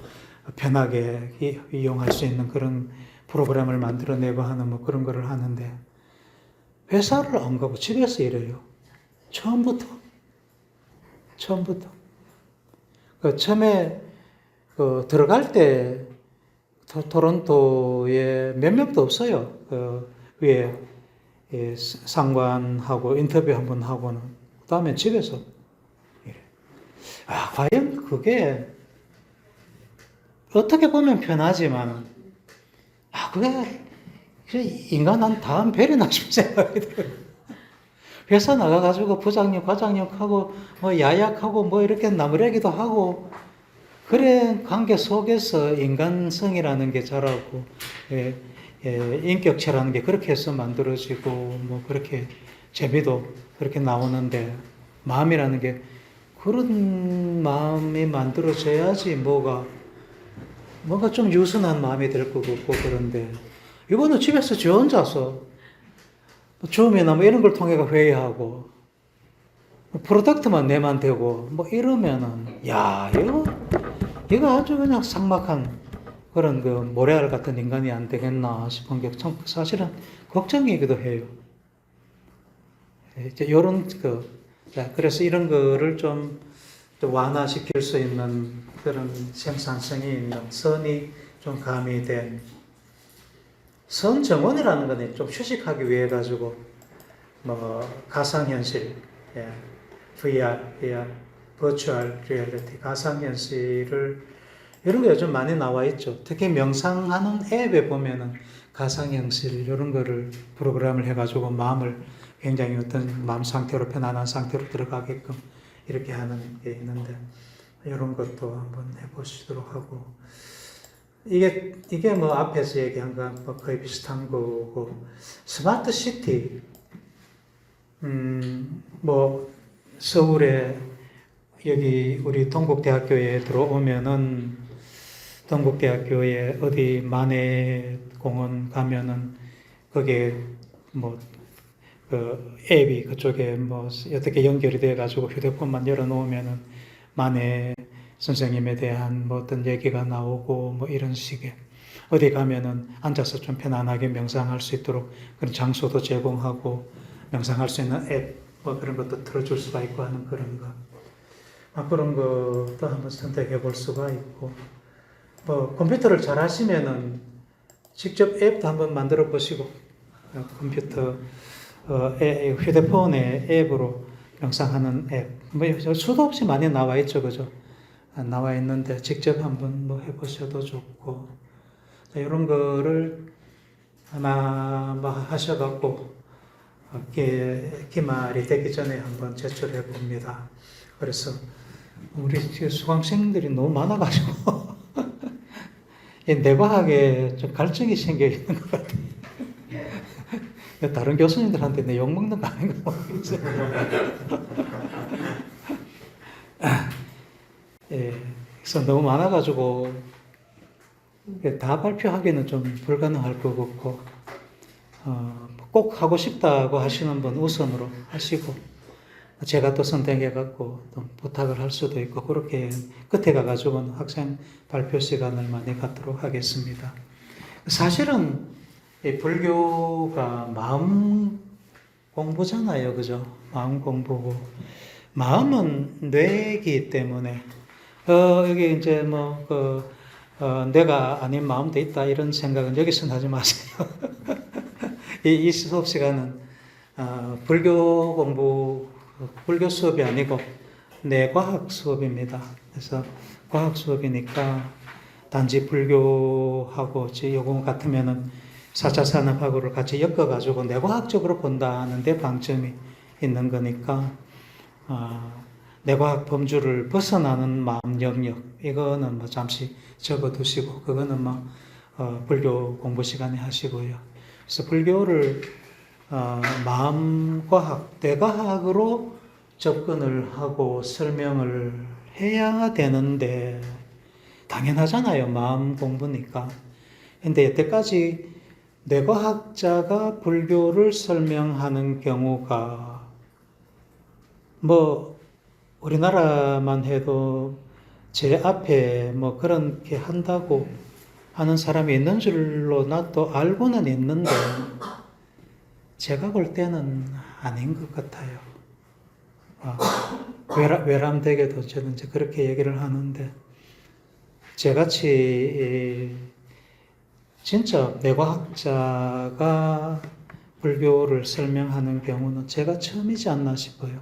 편하게 이용할 수 있는 그런 프로그램을 만들어내고 하는 뭐 그런 거를 하는데, 회사를 안 가고 집에서 일해요. 처음부터. 처음에 들어갈 때 토론토에 몇 명도 없어요. 위에 상관하고 인터뷰 한번 하고는, 그 다음에 집에서 일해. 과연 그게 어떻게 보면 편하지만, 그게 인간한 다음 배려나 싶은 생각이 들어요. 회사 나가가지고 부장님, 과장님하고 뭐 야약하고 뭐 이렇게 나무래기도 하고, 그래 관계 속에서 인간성이라는 게 자라고, 인격체라는 게 그렇게 해서 만들어지고, 뭐 그렇게 재미도 그렇게 나오는데, 마음이라는 게 그런 마음이 만들어져야지 뭔가 좀 유순한 마음이 될 것 같고. 그런데 이거는 집에서 저 혼자서 줌이나 뭐 이런 걸 통해 회의하고 프로덕트만 내만 되고 뭐 이러면은, 이거 아주 그냥 삭막한 그런 그 모래알 같은 인간이 안 되겠나 싶은 게 참 사실은 걱정이기도 해요. 이제 요런 그래서 이런 거를 좀 또 완화시킬 수 있는 그런 생산성이 있는 선이 좀 가미된 선정원이라는 거는 좀 휴식하기 위해 가지고 뭐 가상현실, 예, VR, 버추얼 리얼리티, 가상현실을 이런 거 요즘 많이 나와 있죠. 특히 명상하는 앱에 보면은 가상현실 이런 거를 프로그램을 해가지고 마음을 굉장히 어떤 마음 상태로 편안한 상태로 들어가게끔 이렇게 하는 게 있는데 이런 것도 한번 해보시도록 하고 이게 뭐 앞에서 얘기한 거 뭐 거의 비슷한 거고 스마트 시티 뭐 서울에 여기 우리 동국대학교에 들어오면은 동국대학교에 어디 만해공원 가면은 거기에 뭐 그 앱이 그쪽에 뭐 어떻게 연결이 돼 가지고 휴대폰만 열어놓으면은 만해 선생님에 대한 뭐 어떤 얘기가 나오고 뭐 이런 식의 어디 가면은 앉아서 좀 편안하게 명상할 수 있도록 그런 장소도 제공하고 명상할 수 있는 앱 뭐 그런 것도 틀어줄 수가 있고 하는 그런 거. 그런 것도 한번 선택해 볼 수가 있고 뭐 컴퓨터를 잘 하시면은 직접 앱도 한번 만들어 보시고 컴퓨터 휴대폰의 앱으로 명상하는 앱 뭐 수도 없이 많이 나와 있죠, 그죠? 나와 있는데 직접 한번 뭐 해보셔도 좋고 이런 거를 아마 뭐 하셔갖고 기말이 되기 전에 한번 제출해 봅니다. 그래서 우리 수강생들이 너무 많아가지고 내과학에 좀 갈증이 생겨 있는 것 같아요. 다른 교수님들한테 내 욕먹는 거 아닌가 모르겠어요. 예, 그래서 너무 많아가지고 다 발표하기는 좀 불가능할 것 같고 꼭 하고 싶다고 하시는 분 우선으로 하시고 제가 또 선택해갖고 또 부탁을 할 수도 있고 그렇게 끝에 가가지고는 학생 발표 시간을 많이 갖도록 하겠습니다. 사실은 이 불교가 마음 공부잖아요, 그죠? 마음 공부고 마음은 뇌이기 때문에 여기 이제 뭐 내가 아닌 마음도 있다 이런 생각은 여기서는 하지 마세요. 이 수업 시간은 불교 공부, 불교 수업이 아니고 뇌과학 수업입니다. 그래서 과학 수업이니까 단지 불교하고 요거 같으면은 4차 산업학을 같이 엮어가지고 뇌과학적으로 본다는 데 방점이 있는 거니까 뇌과학 범주를 벗어나는 마음 영역 이거는 뭐 잠시 접어두시고 그거는 뭐 불교 공부 시간에 하시고요. 그래서 불교를 마음과학, 뇌과학으로 접근을 하고 설명을 해야 되는데 당연하잖아요. 마음 공부니까. 근데 여태까지 뇌과학자가 불교를 설명하는 경우가 뭐 우리나라만 해도 제 앞에 뭐 그렇게 한다고 하는 사람이 있는 줄로 나도 알고는 있는데 제가 볼 때는 아닌 것 같아요. 외람되게도 저는 이제 그렇게 얘기를 하는데 저같이 진짜 뇌과학자가 불교를 설명하는 경우는 제가 처음이지 않나 싶어요.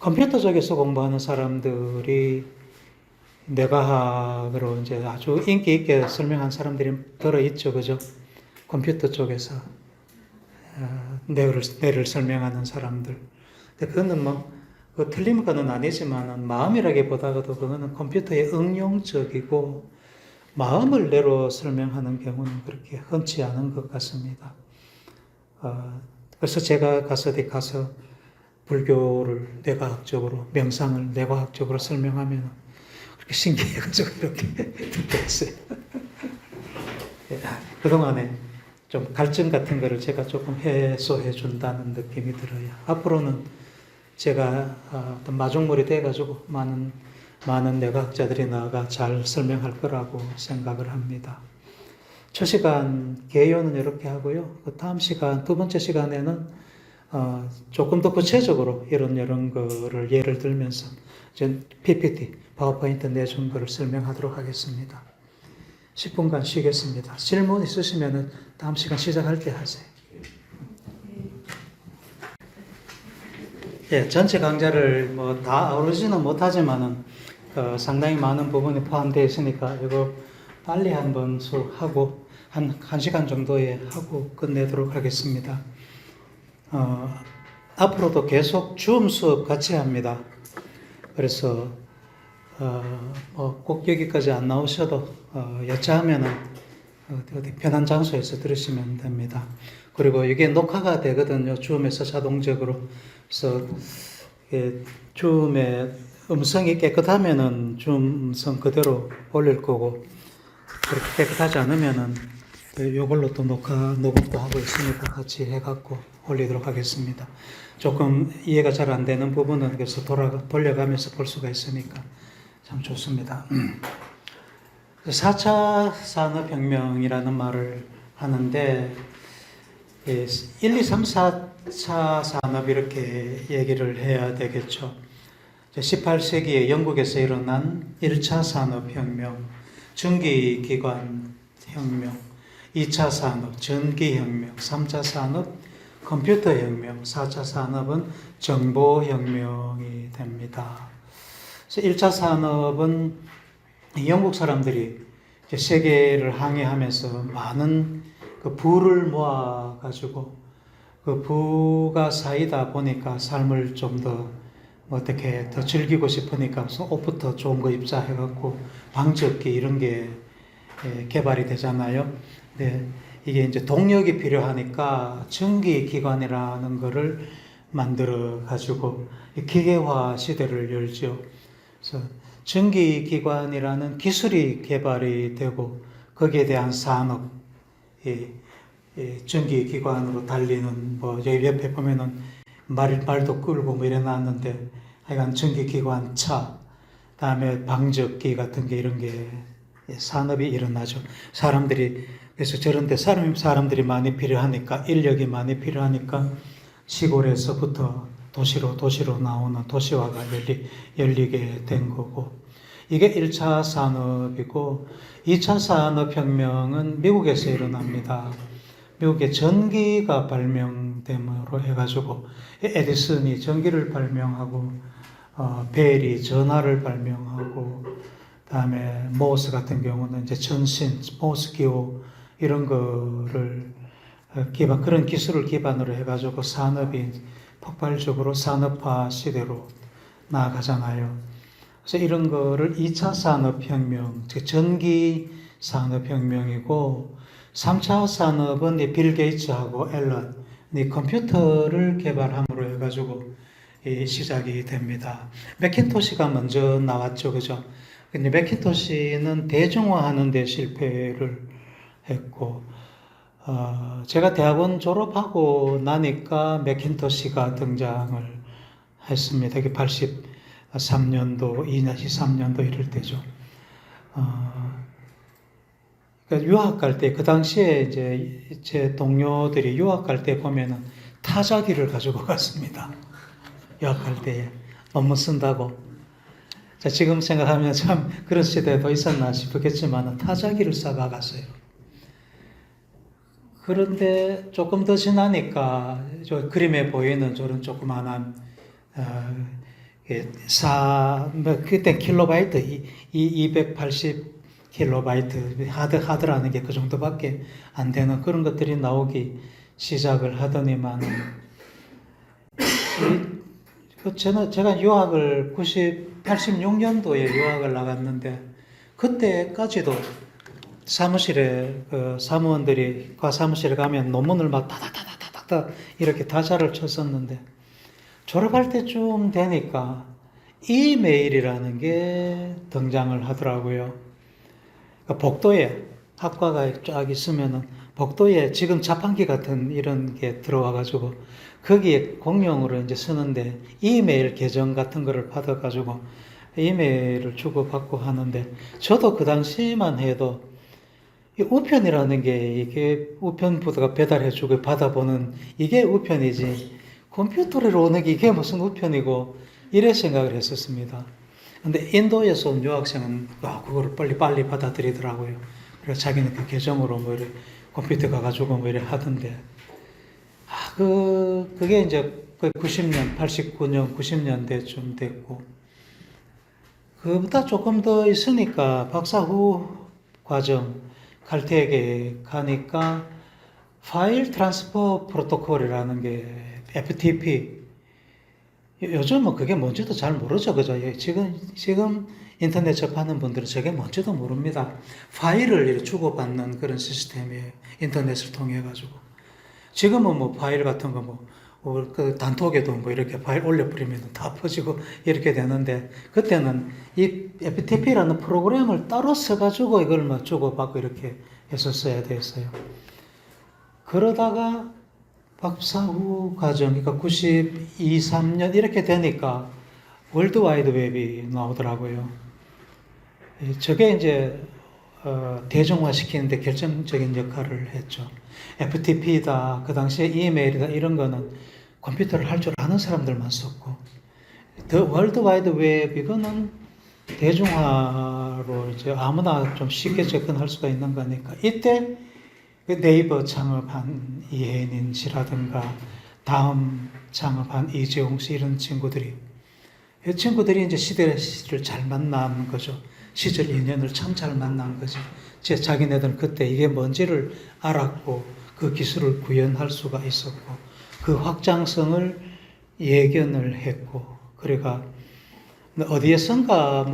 컴퓨터 쪽에서 공부하는 사람들이 뇌과학으로 이제 아주 인기 있게 설명한 사람들이 들어있죠, 그죠? 컴퓨터 쪽에서 뇌를 설명하는 사람들. 근데 그거는 뭐 틀린 거는 아니지만은 마음이라기보다도 그거는 컴퓨터의 응용적이고 마음을 뇌로 설명하는 경우는 그렇게 흔치 않은 것 같습니다. 그래서 제가 가서 불교를 뇌과학적으로 명상을 뇌과학적으로 설명하면 그렇게 신기해가지고 이렇게 듣고 있어요. 그동안에 좀 갈증 같은 거를 제가 조금 해소해 준다는 느낌이 들어요. 앞으로는 제가 어떤 마중물이 돼가지고 많은 뇌과학자들이 나아가 잘 설명할 거라고 생각을 합니다. 첫 시간 개요는 이렇게 하고요. 그 다음 시간, 두 번째 시간에는 조금 더 구체적으로 이런 거를 예를 들면서 이제 PPT, 파워포인트 내준 거를 설명하도록 하겠습니다. 10분간 쉬겠습니다. 질문 있으시면 다음 시간 시작할 때 하세요. 예, 전체 강좌를 뭐 다 아우르지는 못하지만은 상당히 많은 부분이 포함되어 있으니까 이거 빨리 한번 수하고 한 시간 정도에 하고 끝내도록 하겠습니다. 앞으로도 계속 줌 수업 같이 합니다. 그래서 꼭 여기까지 안 나오셔도 여차하면은 어디 편한 장소에서 들으시면 됩니다. 그리고 이게 녹화가 되거든요. 줌에서 자동적으로. 그래서 줌의 음성이 깨끗하면은 줌 음성 그대로 올릴 거고, 그렇게 깨끗하지 않으면은 이걸로 또 녹음도 하고 있으니까 같이 해갖고 올리도록 하겠습니다. 조금 이해가 잘 안 되는 부분은 그래서 돌려가면서 볼 수가 있으니까 참 좋습니다. 4차 산업혁명이라는 말을 하는데 1, 2, 3, 4차 산업 이렇게 얘기를 해야 되겠죠. 18세기에 영국에서 일어난 1차 산업혁명, 전기기관 혁명, 2차 산업, 전기혁명, 3차 산업, 컴퓨터혁명, 4차 산업은 정보혁명이 됩니다. 그래서 1차 산업은 영국 사람들이 세계를 항해하면서 많은 그 부를 모아가지고 그 부가 쌓이다 보니까 삶을 좀 더 어떻게 더 즐기고 싶으니까 옷부터 좋은 거 입자 해갖고 방적기 이런 게 개발이 되잖아요. 네, 이게 이제 동력이 필요하니까 전기기관이라는 거를 만들어 가지고 기계화 시대를 열죠. 그래서 전기기관이라는 기술이 개발이 되고 거기에 대한 산업, 전기기관으로 달리는 뭐 여기 옆에 보면은 말도 끌고 뭐 이래 놨는데 하여간 전기기관 차, 다음에 방적기 같은 게 이런 게 산업이 일어나죠. 사람들이 그래서 저런데 사람들이 많이 필요하니까 인력이 많이 필요하니까 시골에서부터 도시로 나오는 도시화가 열리게 된 거고 이게 1차 산업이고 2차 산업혁명은 미국에서 일어납니다. 미국에 전기가 발명됨으로 해가지고 에디슨이 전기를 발명하고 벨이 전화를 발명하고 다음에 모스 같은 경우는 이제 전신, 모스 기호 이런 거를 그런 기술을 기반으로 해가지고 산업이 폭발적으로 산업화 시대로 나아가잖아요. 그래서 이런 거를 2차 산업혁명, 즉 전기 산업혁명이고 3차 산업은 빌 게이츠하고 앨런이 컴퓨터를 개발함으로 해가지고 시작이 됩니다. 맥킨토시가 먼저 나왔죠, 그죠? 근데 맥킨토시는 대중화하는 데 실패를 했고, 제가 대학원 졸업하고 나니까 맥킨토시가 등장을 했습니다. 이게 83년도, 23년도 이럴 때죠. 그러니까 유학 갈 때, 그 당시에 이제 제 동료들이 유학 갈 때 보면은 타자기를 가지고 갔습니다. 유학 갈 때에 논문 쓴다고. 자, 지금 생각하면 참 그런 시대도 있었나 싶겠지만 타자기를 싸가 갔어요. 그런데 조금 더 지나니까 저 그림에 보이는 저런 조그만한 그때 킬로바이트 280 킬로바이트 하드라는 게 그 정도밖에 안 되는 그런 것들이 나오기 시작을 하더니만 제가 유학을 86년도에 유학을 나갔는데 그때까지도 사무실에 사무원들이 사무실에 가면 논문을 막 다다다다다다 이렇게 다자를 쳤었는데 졸업할 때쯤 되니까 이메일이라는 게 등장을 하더라고요. 복도에 학과가 쫙 있으면은 복도에 지금 자판기 같은 이런 게 들어와가지고 거기에 공용으로 이제 쓰는데 이메일 계정 같은 거를 받아가지고 이메일을 주고받고 하는데 저도 그 당시만 해도 이 우편이라는 게 이게 우편부가 배달해주고 받아보는 이게 우편이지 컴퓨터로 오는 게 이게 무슨 우편이고 이래 생각을 했었습니다. 근데 인도에서 온 유학생은 그거를 빨리 받아들이더라고요. 그래서 자기는 그 계정으로 뭐 이렇게 컴퓨터 가가지고 뭐 이래 하던데, 그게 이제 거의 90년, 89년, 90년대쯤 됐고, 그보다 조금 더 있으니까 박사 후 과정, 칼텍에 가니까 파일 트랜스퍼 프로토콜이라는 게 FTP, 요즘은 그게 뭔지도 잘 모르죠. 그죠? 지금 인터넷 접하는 분들은 저게 뭔지도 모릅니다. 파일을 이렇게 주고받는 그런 시스템이에요. 인터넷을 통해가지고. 지금은 뭐 파일 같은 거 그 단톡에도 뭐 이렇게 파일 올려버리면 다 퍼지고 이렇게 되는데, 그때는 이 FTP라는 프로그램을 따로 써가지고 이걸 뭐 주고받고 이렇게 했었어야 됐어요. 그러다가 박사 후 과정, 그러니까 92, 3년 이렇게 되니까 월드와이드 웹이 나오더라고요. 저게 이제 대중화시키는데 결정적인 역할을 했죠. FTP다, 그 당시에 이메일이다, 이런 거는 컴퓨터를 할 줄 아는 사람들만 썼고, 더 월드와이드 웹, 이거는 대중화로 이제 아무나 좀 쉽게 접근할 수가 있는 거니까, 이때 네이버 창업한 이혜인 씨라든가 다음 창업한 이재용 씨, 이런 친구들이, 이 친구들이 이제 시대를 잘 만난 거죠. 시절 인연을 참 잘 만난 거죠. 자기네들은 그때 이게 뭔지를 알았고 그 기술을 구현할 수가 있었고 그 확장성을 예견을 했고, 그래가 어디에선가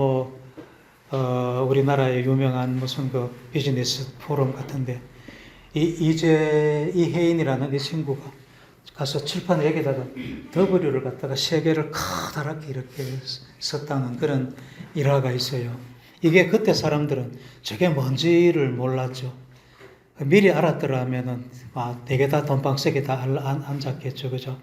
우리나라의 유명한 무슨 그 비즈니스 포럼 같은데 이혜인이라는 이 친구가 가서 칠판에 여기다가 W를 갖다가 세 개를 커다랗게 이렇게 썼다는 그런 일화가 있어요. 이게 그때 사람들은 저게 뭔지를 몰랐죠. 미리 알았더라면은 되게 다 돈방석에 다 앉았겠죠, 그죠?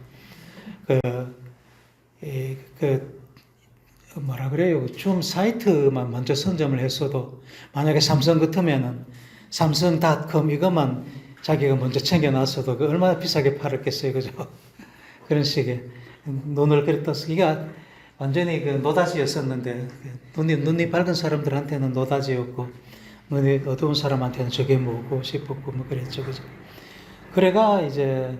뭐라 그래요? 좀 사이트만 먼저 선점을 했어도 만약에 삼성 같으면은 삼성닷컴 이것만 자기가 먼저 챙겨놨어도 그 얼마나 비싸게 팔았겠어요, 그죠? 그런 식의 눈을 그랬다. 이게 완전히 그 노다지였었는데, 눈이 밝은 사람들한테는 노다지였고, 눈이 어두운 사람한테는 저게 뭐고 싶었고, 뭐 그랬죠, 그죠? 그래가 이제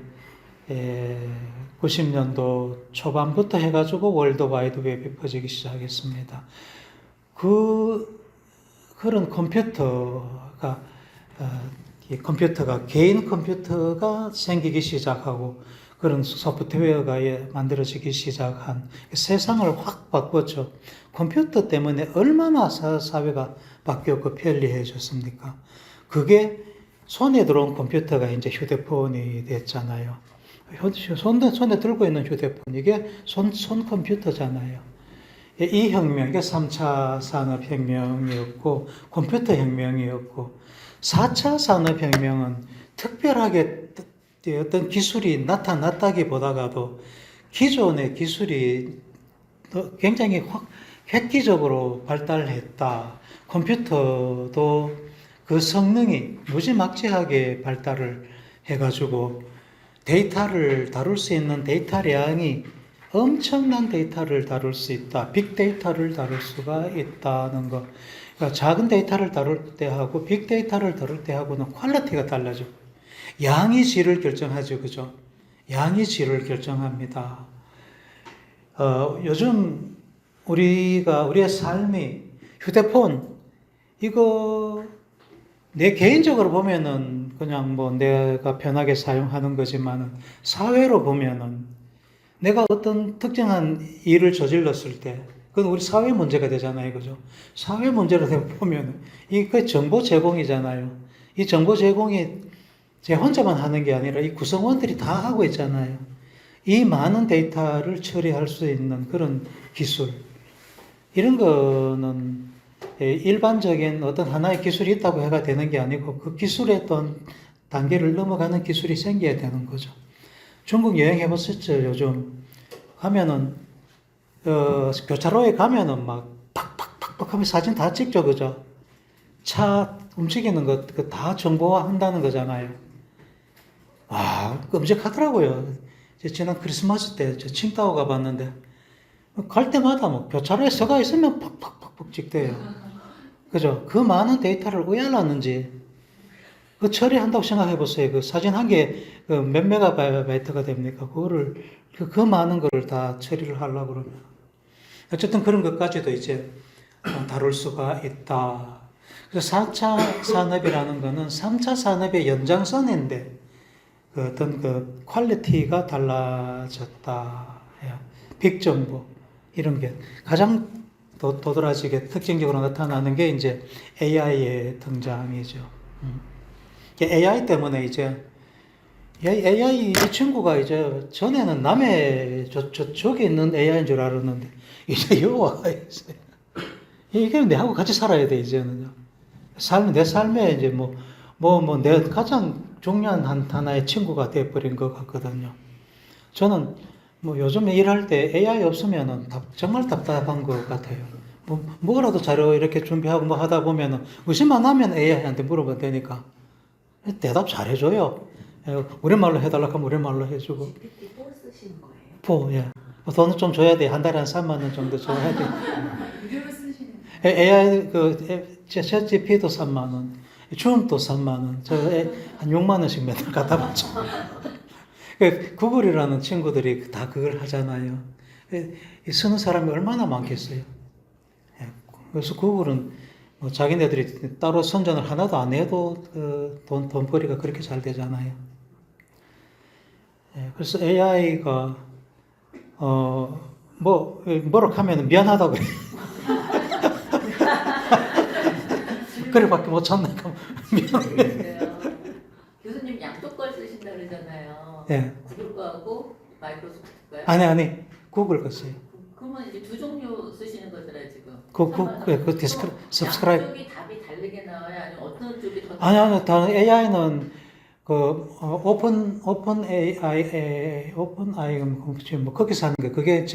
90년도 초반부터 해가지고 월드와이드웹이 퍼지기 시작했습니다. 그런 컴퓨터가 개인 컴퓨터가 생기기 시작하고 그런 소프트웨어가 만들어지기 시작한 세상을 확 바꿨죠. 컴퓨터 때문에 얼마나 사회가 바뀌었고 편리해졌습니까? 그게 손에 들어온 컴퓨터가 이제 휴대폰이 됐잖아요. 손에 들고 있는 휴대폰, 이게 손 컴퓨터잖아요. 이 혁명, 이게 3차 산업혁명이었고 컴퓨터 혁명이었고, 4차 산업혁명은 특별하게 어떤 기술이 나타났다기보다가도 기존의 기술이 굉장히 획기적으로 발달했다. 컴퓨터도 그 성능이 무지막지하게 발달을 해가지고 데이터를 다룰 수 있는 데이터량이 엄청난 데이터를 다룰 수 있다. 빅데이터를 다룰 수가 있다는 거. 그러니까 작은 데이터를 다룰 때하고 빅데이터를 다룰 때하고는 퀄리티가 달라져. 양이 질을 결정하죠, 그죠? 양이 질을 결정합니다. 요즘 우리의 삶이 휴대폰, 이거 내 개인적으로 보면은 그냥 내가 편하게 사용하는 거지만은 사회로 보면은 내가 어떤 특정한 일을 저질렀을 때 그건 우리 사회 문제가 되잖아요, 그죠? 사회 문제로 보면은 이게 정보 제공이잖아요. 이 정보 제공이 제 혼자만 하는 게 아니라 이 구성원들이 다 하고 있잖아요. 이 많은 데이터를 처리할 수 있는 그런 기술, 이런 거는 일반적인 어떤 하나의 기술이 있다고 해가 되는 게 아니고 그 기술의 어떤 단계를 넘어가는 기술이 생겨야 되는 거죠. 중국 여행해 보셨죠? 요즘 가면은 교차로에 가면은 막 팍팍팍팍 하면 사진 다 찍죠, 그죠? 차 움직이는 것 다 정보화 한다는 거잖아요. 와, 끔찍하더라고요. 이제 지난 크리스마스 때 저 칭다오 가봤는데 갈 때마다 뭐 교차로에 서가 있으면 팍팍팍팍 찍대요. 그죠? 그 많은 데이터를 왜 알았는지 그 처리한다고 생각해 보세요. 그 사진 한 개 몇 메가바이트가 됩니까? 그거를 그 많은 거를 다 처리를 하려고 그러면 어쨌든 그런 것까지도 이제 다룰 수가 있다. 그래서 4차 산업이라는 거는 3차 산업의 연장선인데 그 어떤 그 퀄리티가 달라졌다. 빅정보 이런 게 가장 도드라지게 특징적으로 나타나는 게 이제 AI의 등장이죠. AI 때문에 이제 AI 이 친구가 이제 전에는 남의 저쪽에 있는 AI인 줄 알았는데 이제 여기 와 있어요. 이게 내하고 같이 살아야 돼 이제는요. 내 삶에 이제 내 가장 중요한 하나의 친구가 돼버린 것 같거든요. 저는 뭐 요즘에 일할 때 AI 없으면은 정말 답답한 것 같아요. 뭐라도 자료 이렇게 준비하고 뭐 하다 보면은 의심만 하면 AI한테 물어보면 되니까 대답 잘해줘요. 우리말로 해달라고 하면 우리말로 해주고. GPT-4 쓰시는 거예요? 4, 예. 돈은 좀 줘야 돼. 한 달에 한 3만 원 정도 줘야 돼. 무료로 쓰시는 AI, 챗GPT도 3만 원, 줌도 3만 원, 한 6만 원씩 맨날 갖다 받죠. 구글이라는 친구들이 다 그걸 하잖아요. 쓰는 사람이 얼마나 많겠어요. 그래서 구글은 뭐 자기네들이 따로 선전을 하나도 안 해도 돈벌이가 그렇게 잘 되잖아요. 그래서 AI가 뭐라고 하면 미안하다고 그래요. 그래밖에 못 찾니까 미안해. 교수님 양쪽 걸 쓰신다 그러잖아요. 예. 구글 거하고 마이크로소프트 거요? 아니 구글 거 써요. 그러면 이제 두 종류 쓰시는 거잖아요 지금. subscribe. 양쪽이 답이 다르게 나와요? 아니면 어떤 쪽이 더? 아니 다른 AI는 오픈 AI 뭐 거기서 하는 거 그게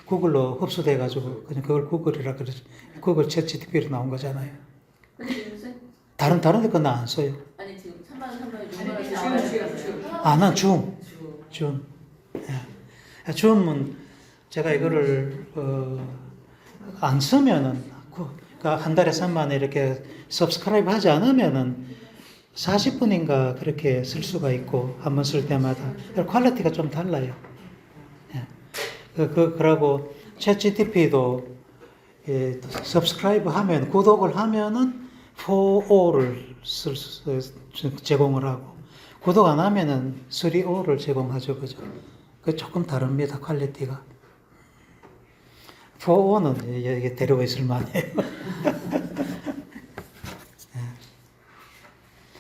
구글로 흡수돼 가지고 그냥 그걸 구글이라 그러죠. 구글 챗 GTP로 나온 거잖아요. 근데 지금 다른 데 거는 안 써요. 아니 지금 3만 원, 6만 원 아니, 나와요. 난 줌. 예. 줌은 제가 이거를 안 쓰면은 그러니까 한 달에 3만 원 이렇게 서브스크라이브 하지 않으면은 40분인가 그렇게 쓸 수가 있고 한 번 쓸 때마다 퀄리티가 좀 달라요. 예. 그러고 챗GPT도 서브스크라이브 하면 구독을 하면은 4O를 제공을 하고 구독 안 하면은 3O를 제공하죠, 그죠? 그 조금 다릅니다, 퀄리티가. 4O는 이게 데리고 있을 만해요.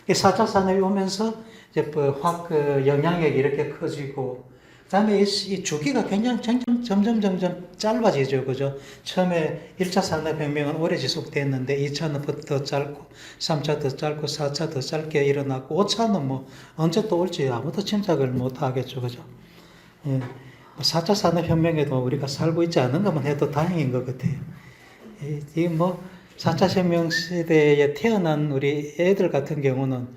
4차 산업이 오면서 이제 확 영향력이 이렇게 커지고, 그 다음에 이 주기가 굉장히 점점 짧아지죠. 그죠? 처음에 1차 산업혁명은 오래 지속됐는데, 2차는 더 짧고, 3차 더 짧고, 4차 더 짧게 일어났고, 5차는 뭐, 언제 또 올지 아무도 짐작을 못 하겠죠. 그죠? 예. 4차 산업혁명에도 우리가 살고 있지 않은 것만 해도 다행인 것 같아요. 이 4차 혁명 시대에 태어난 우리 애들 같은 경우는,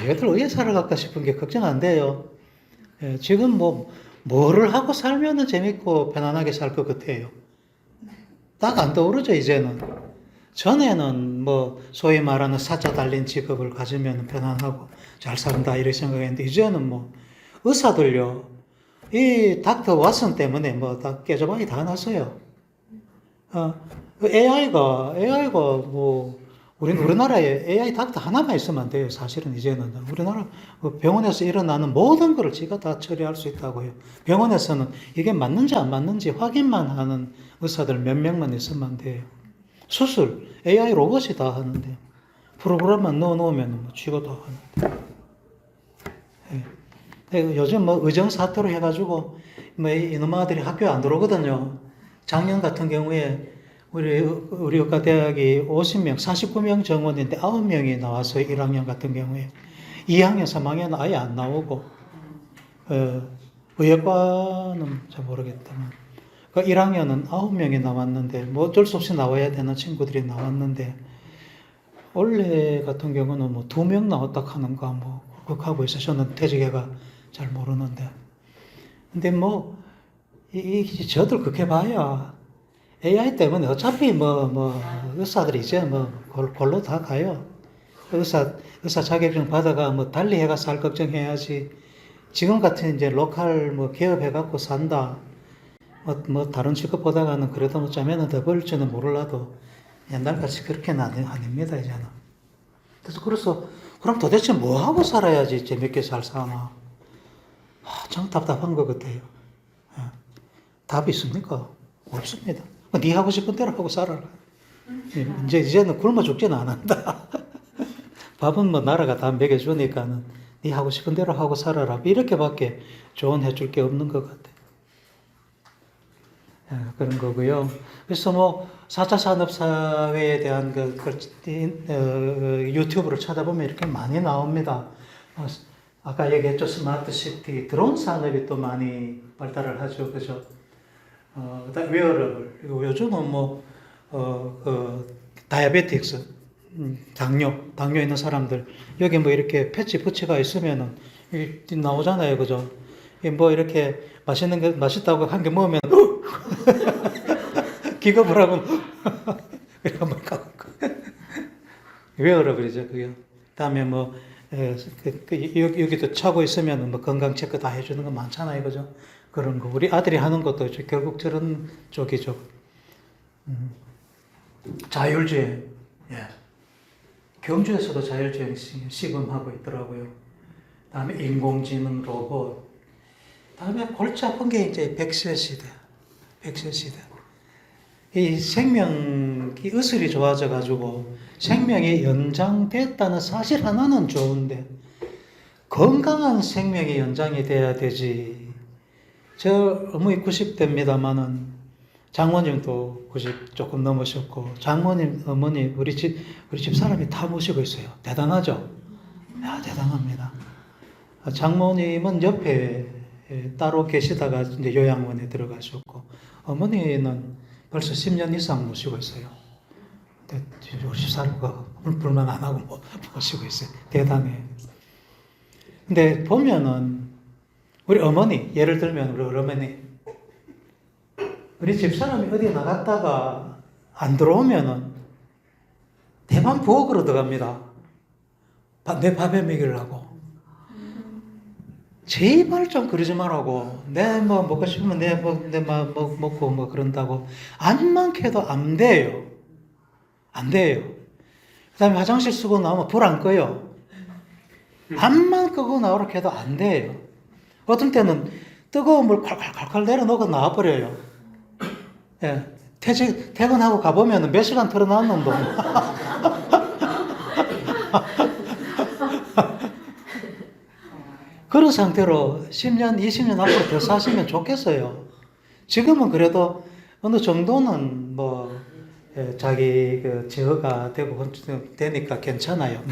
얘들 어디에 살아갈까 싶은 게 걱정 안 돼요. 지금 뭐를 하고 살면은 재밌고 편안하게 살 것 같아요. 딱 안 떠오르죠, 이제는. 전에는 소위 말하는 사자 달린 직업을 가지면 편안하고 잘 산다, 이렇게 생각했는데, 이제는 의사들요, 이 닥터 왓슨 때문에 다 깨져방이 다 났어요. AI가 우리나라에 AI 닥터 하나만 있으면 안 돼요. 사실은 이제는 우리나라 병원에서 일어나는 모든 것을 지가 다 처리할 수 있다고요. 병원에서는 이게 맞는지 안 맞는지 확인만 하는 의사들 몇 명만 있으면 안 돼요. 수술 AI 로봇이 다 하는데 프로그램만 넣어놓으면 쥐가 다 하는데. 요즘 의정 사태로 해가지고 이놈아들이 학교에 안 들어오거든요. 작년 같은 경우에 우리 의과대학이 50명, 49명 정원인데 9명이 나왔어요. 1학년 같은 경우에. 2학년, 3학년은 아예 안 나오고, 의학과는 잘 모르겠다만. 1학년은 9명이 나왔는데, 어쩔 수 없이 나와야 되는 친구들이 나왔는데, 올해 같은 경우는 2명 나왔다 하는가, 그렇게 하고 있어요. 저는 퇴직해가 잘 모르는데. 근데 뭐, 저들 그렇게 봐야 AI 때문에 어차피 의사들이 이제 골로 다 가요. 의사 자격증 받아가 달리 해가서 살 걱정해야지. 지금 같은 이제 로컬 개업해갖고 산다. 다른 직업 보다가는 그래도 짜면은 더 벌지는 몰라도 옛날같이 그렇게는 아닙니다, 이제는. 그래서, 그럼 도대체 뭐 하고 살아야지 재밌게 잘 사나? 참 답답한 것 같아요. 예. 답이 있습니까? 없습니다. 네 하고 싶은 대로 하고 살아라. 이제는 굶어 죽지는 않는다. 밥은 나라가 다 먹여주니까는 네 하고 싶은 대로 하고 살아라. 이렇게밖에 조언해줄 게 없는 것 같아요. 그런 거고요. 그래서 4차 산업사회에 대한 유튜브를 찾아보면 이렇게 많이 나옵니다. 아까 얘기했죠. 스마트시티, 드론 산업이 또 많이 발달을 하죠. 그죠? 웨어러블. 그리고 요즘은 다이아베틱스, 당뇨 있는 사람들, 여기 이렇게 패치 부치가 있으면은, 나오잖아요. 그죠? 이렇게 맛있는 거, 맛있다고 한 개 먹으면, 기겁을 하고, 이렇게 한번 가고. 웨어러블이죠, 그게. 다음에 여기도 차고 있으면 건강 체크 다 해주는 거 많잖아요, 그죠? 그런 거. 우리 아들이 하는 것도 결국 저런 쪽이죠. 자율주행. 예. 경주에서도 자율주행 시범하고 있더라고요. 다음에 인공지능 로봇. 다음에 골치 아픈 게 이제 100세 시대. 100세 시대. 이 생명이 의술이 좋아져가지고 생명이 연장됐다는 사실 하나는 좋은데 건강한 생명이 연장이 돼야 되지. 저 어머니 90대입니다만은 장모님도 90 조금 넘으셨고 장모님, 어머니 우리 집 사람이 다 모시고 있어요. 대단하죠? 야, 대단합니다. 장모님은 옆에 따로 계시다가 이제 요양원에 들어가셨고 어머니는 벌써 10년 이상 모시고 있어요. 우리 집 사람과 불만 안 하고 모시고 있어요. 대단해. 근데 보면은 우리 어머니, 예를 들면 우리 어머니, 우리 집사람이 어디 나갔다가 안 들어오면은 대만 부엌으로 들어갑니다. 내 밥에 먹이려고. 제발 좀 그러지 말라고. 내 먹고 싶으면 내 먹고 그런다고. 안 많게도 안 돼요. 안 돼요. 그 다음에 화장실 쓰고 나오면 불 안 꺼요. 암만 끄고 나오라 해도 안 돼요. 어떤 때는 뜨거운 물 콸콸콸콸 내려놓고 나와버려요. 예. 퇴근하고 가보면 몇 시간 틀어놨는데. 그런 상태로 10년, 20년 앞으로 더 사시면 좋겠어요. 지금은 그래도 어느 정도는 자기 제어가 되고 되니까 괜찮아요.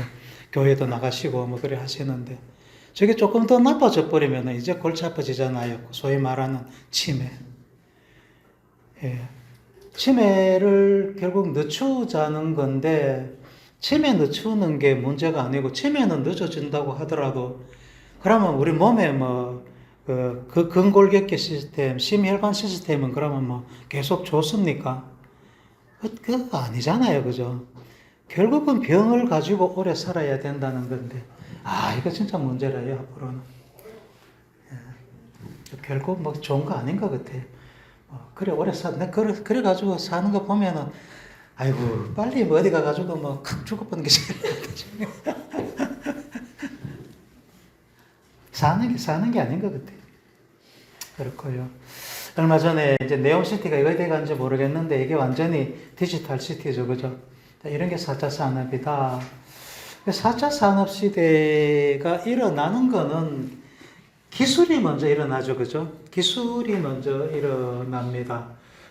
교회도 나가시고 그래 하시는데 저게 조금 더 나빠져 버리면 이제 골치 아파지잖아요. 소위 말하는 치매. 예. 치매를 결국 늦추자는 건데 치매 늦추는 게 문제가 아니고 치매는 늦어진다고 하더라도 그러면 우리 몸에 그 근골격계 시스템, 심혈관 시스템은 그러면 계속 좋습니까? 그거 아니잖아요, 그죠? 결국은 병을 가지고 오래 살아야 된다는 건데, 이거 진짜 문제라요, 앞으로는. 예. 결국 좋은 거 아닌 것 같아요. 그래, 오래 그래 가지고 사는 거 보면은, 아이고, 빨리 어디 가가지고 칵 죽어버리는 게 제일 낫다. 사는 게 아닌 것 같아요. 그렇고요. 얼마 전에 이제 네옴시티가 어디 간지 모르겠는데 이게 완전히 디지털 시티죠. 그죠? 이런 게 4차 산업이다. 4차 산업 시대가 일어나는 거는 기술이 먼저 일어나죠. 그죠? 기술이 먼저 일어납니다.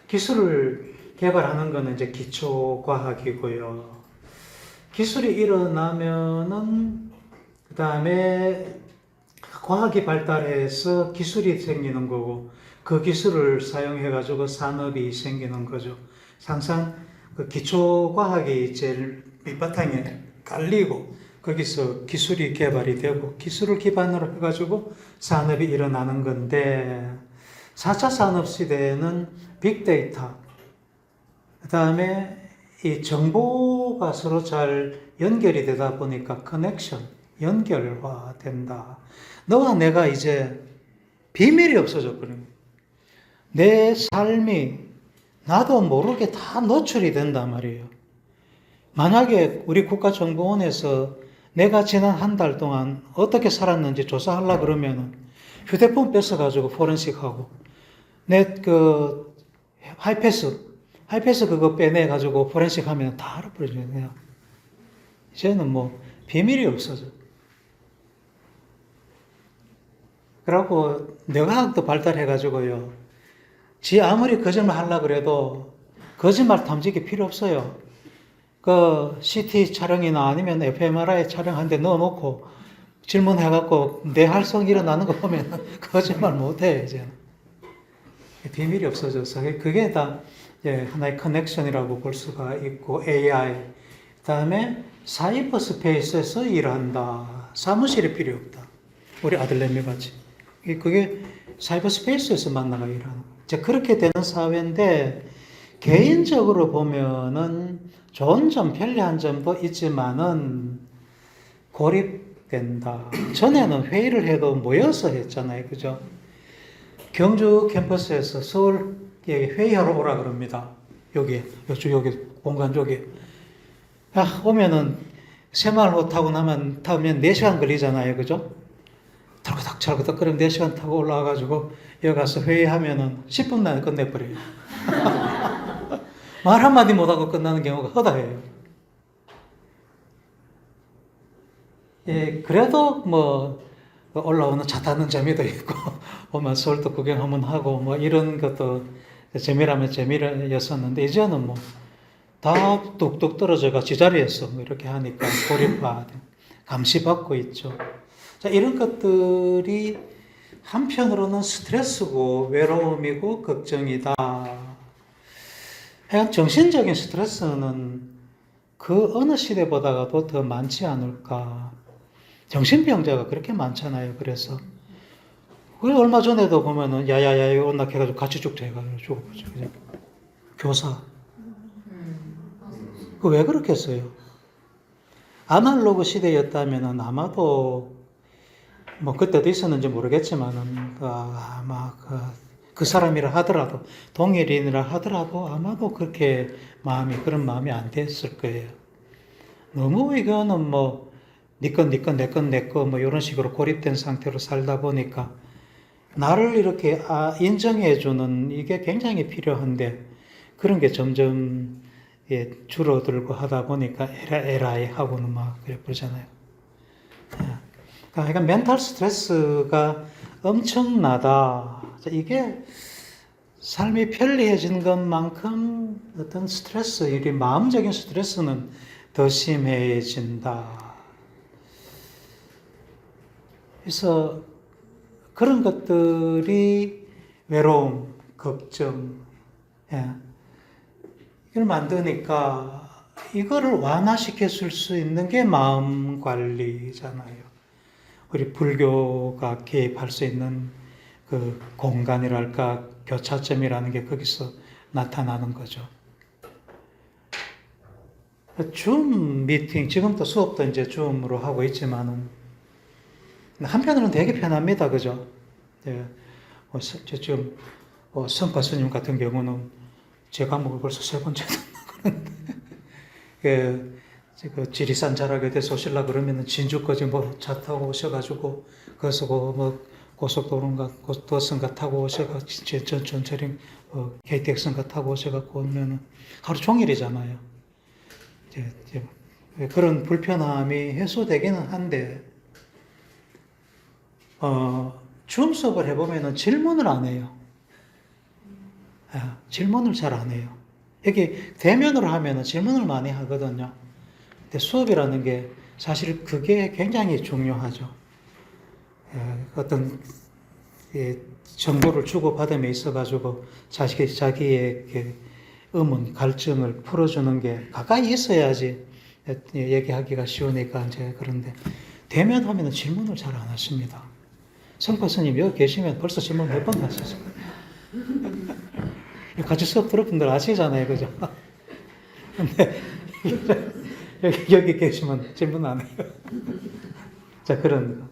기술을 개발하는 거는 이제 기초과학이고요. 기술이 일어나면은 그 다음에 과학이 발달해서 기술이 생기는 거고 그 기술을 사용해 가지고 산업이 생기는 거죠. 항상 그 기초 과학이 제일 밑바탕에 깔리고 거기서 기술이 개발이 되고 기술을 기반으로 해가지고 산업이 일어나는 건데 4차 산업 시대에는 빅데이터, 그 다음에 이 정보가 서로 잘 연결이 되다 보니까 커넥션, 연결화된다. 너와 내가 이제 비밀이 없어졌거든요. 내 삶이 나도 모르게 다 노출이 된단 말이에요. 만약에 우리 국가정보원에서 내가 지난 한 달 동안 어떻게 살았는지 조사하려고 그러면 휴대폰 뺏어가지고 포렌식하고 내 그 하이패스 그거 빼내가지고 포렌식 하면 다 알아버려져요. 이제는 뭐 비밀이 없어져. 그러고 뇌과학도 발달해가지고요. 지 아무리 거짓말 하려고 그래도 거짓말 탐지기 필요 없어요. 그 CT 촬영이나 아니면 fMRI 촬영 한 대 넣어놓고 질문해갖고 내 활성 일어나는 거 보면 거짓말 못해 이제는. 비밀이 없어져서 그게 다 이제 하나의 커넥션이라고 볼 수가 있고 AI 그다음에 사이버 스페이스에서 일한다. 사무실이 필요 없다. 우리 아들내미 같이. 그게 사이버 스페이스에서 만나가 일하는. 이제 그렇게 되는 사회인데 개인적으로 보면은 좋은 점, 편리한 점도 있지만은 고립된다. 전에는 회의를 해도 모여서 했잖아요, 그죠? 경주 캠퍼스에서 서울 회의하러 오라 그럽니다. 여기 공간 쪽에. 오면은 새마을호 타고 타면 4시간 걸리잖아요, 그죠? 찰그닥 그럼 4시간 타고 올라와가지고 여기 가서 회의하면은 10분 만에 끝내버려요. 말 한마디 못하고 끝나는 경우가 허다해요. 예, 그래도 뭐 올라오는 차 타는 재미도 있고 오면 서울도 구경 한번 하고 뭐 이런 것도 재미라면 재미였었는데 이제는 뭐 다 뚝뚝 떨어져가 지자리에서 뭐 이렇게 하니까 고립화 감시받고 있죠. 자, 이런 것들이 한편으로는 스트레스고 외로움이고 걱정이다. 하여간 정신적인 스트레스는 그 어느 시대보다도 더 많지 않을까. 정신병자가 그렇게 많잖아요. 그래서 그 얼마 전에도 보면은 야야야 이거 온나 해가지고 같이 죽자해가지고 죽어보죠. 교사. 그 왜 그렇겠어요? 아날로그 시대였다면은 아마도 뭐 그때도 있었는지 모르겠지만은 아마 그 사람이라 하더라도 동일인이라 하더라도 아마도 그렇게 그런 마음이 안 됐을 거예요. 너무 이거는 뭐 네 건 내 거 뭐 이런 식으로 고립된 상태로 살다 보니까 나를 이렇게 인정해주는 이게 굉장히 필요한데 그런 게 점점 줄어들고 하다 보니까 에라이 하고는 막 그러잖아요. 그러니까 멘탈 스트레스가 엄청나다. 이게 삶이 편리해진 것만큼 어떤 스트레스, 이게 마음적인 스트레스는 더 심해진다. 그래서 그런 것들이 외로움, 걱정, 이걸 만드니까 이거를 완화시켜 줄 수 있는 게 마음 관리잖아요. 우리 불교가 개입할 수 있는 그 공간이랄까 교차점이라는 게 거기서 나타나는 거죠. 줌 미팅, 지금도 수업도 이제 줌으로 하고 있지만은 한편으로는 되게 편합니다. 그죠? 예. 지금 성과 스님 같은 경우는 제 과목을 벌써 3번째 듣는데 그 지리산 자락에 대해서 오시려고 그러면은 진주까지 뭐 차 타고 오셔가지고 거기서 뭐 고속도로인가 도선가 타고 오셔가지고 전철인 KTX인가 타고 오셔가지고 오면은 하루 종일이잖아요. 이제 그런 불편함이 해소되기는 한데 줌 수업을 해보면은 질문을 안 해요. 질문을 잘 안 해요. 여기 대면으로 하면은 질문을 많이 하거든요. 근데 수업이라는 게 사실 그게 굉장히 중요하죠. 어떤 정보를 주고받음에 있어가지고 자기의 의문, 갈증을 풀어주는 게 가까이 있어야지 얘기하기가 쉬우니까 이제 그런데 대면하면 질문을 잘 안 하십니다. 성파스님 여기 계시면 벌써 질문 몇 번 하셨어요. 같이 수업 들은 분들 아시잖아요, 그죠? 근데 여기 계시면 질문 안 해요. 자, 그런 거.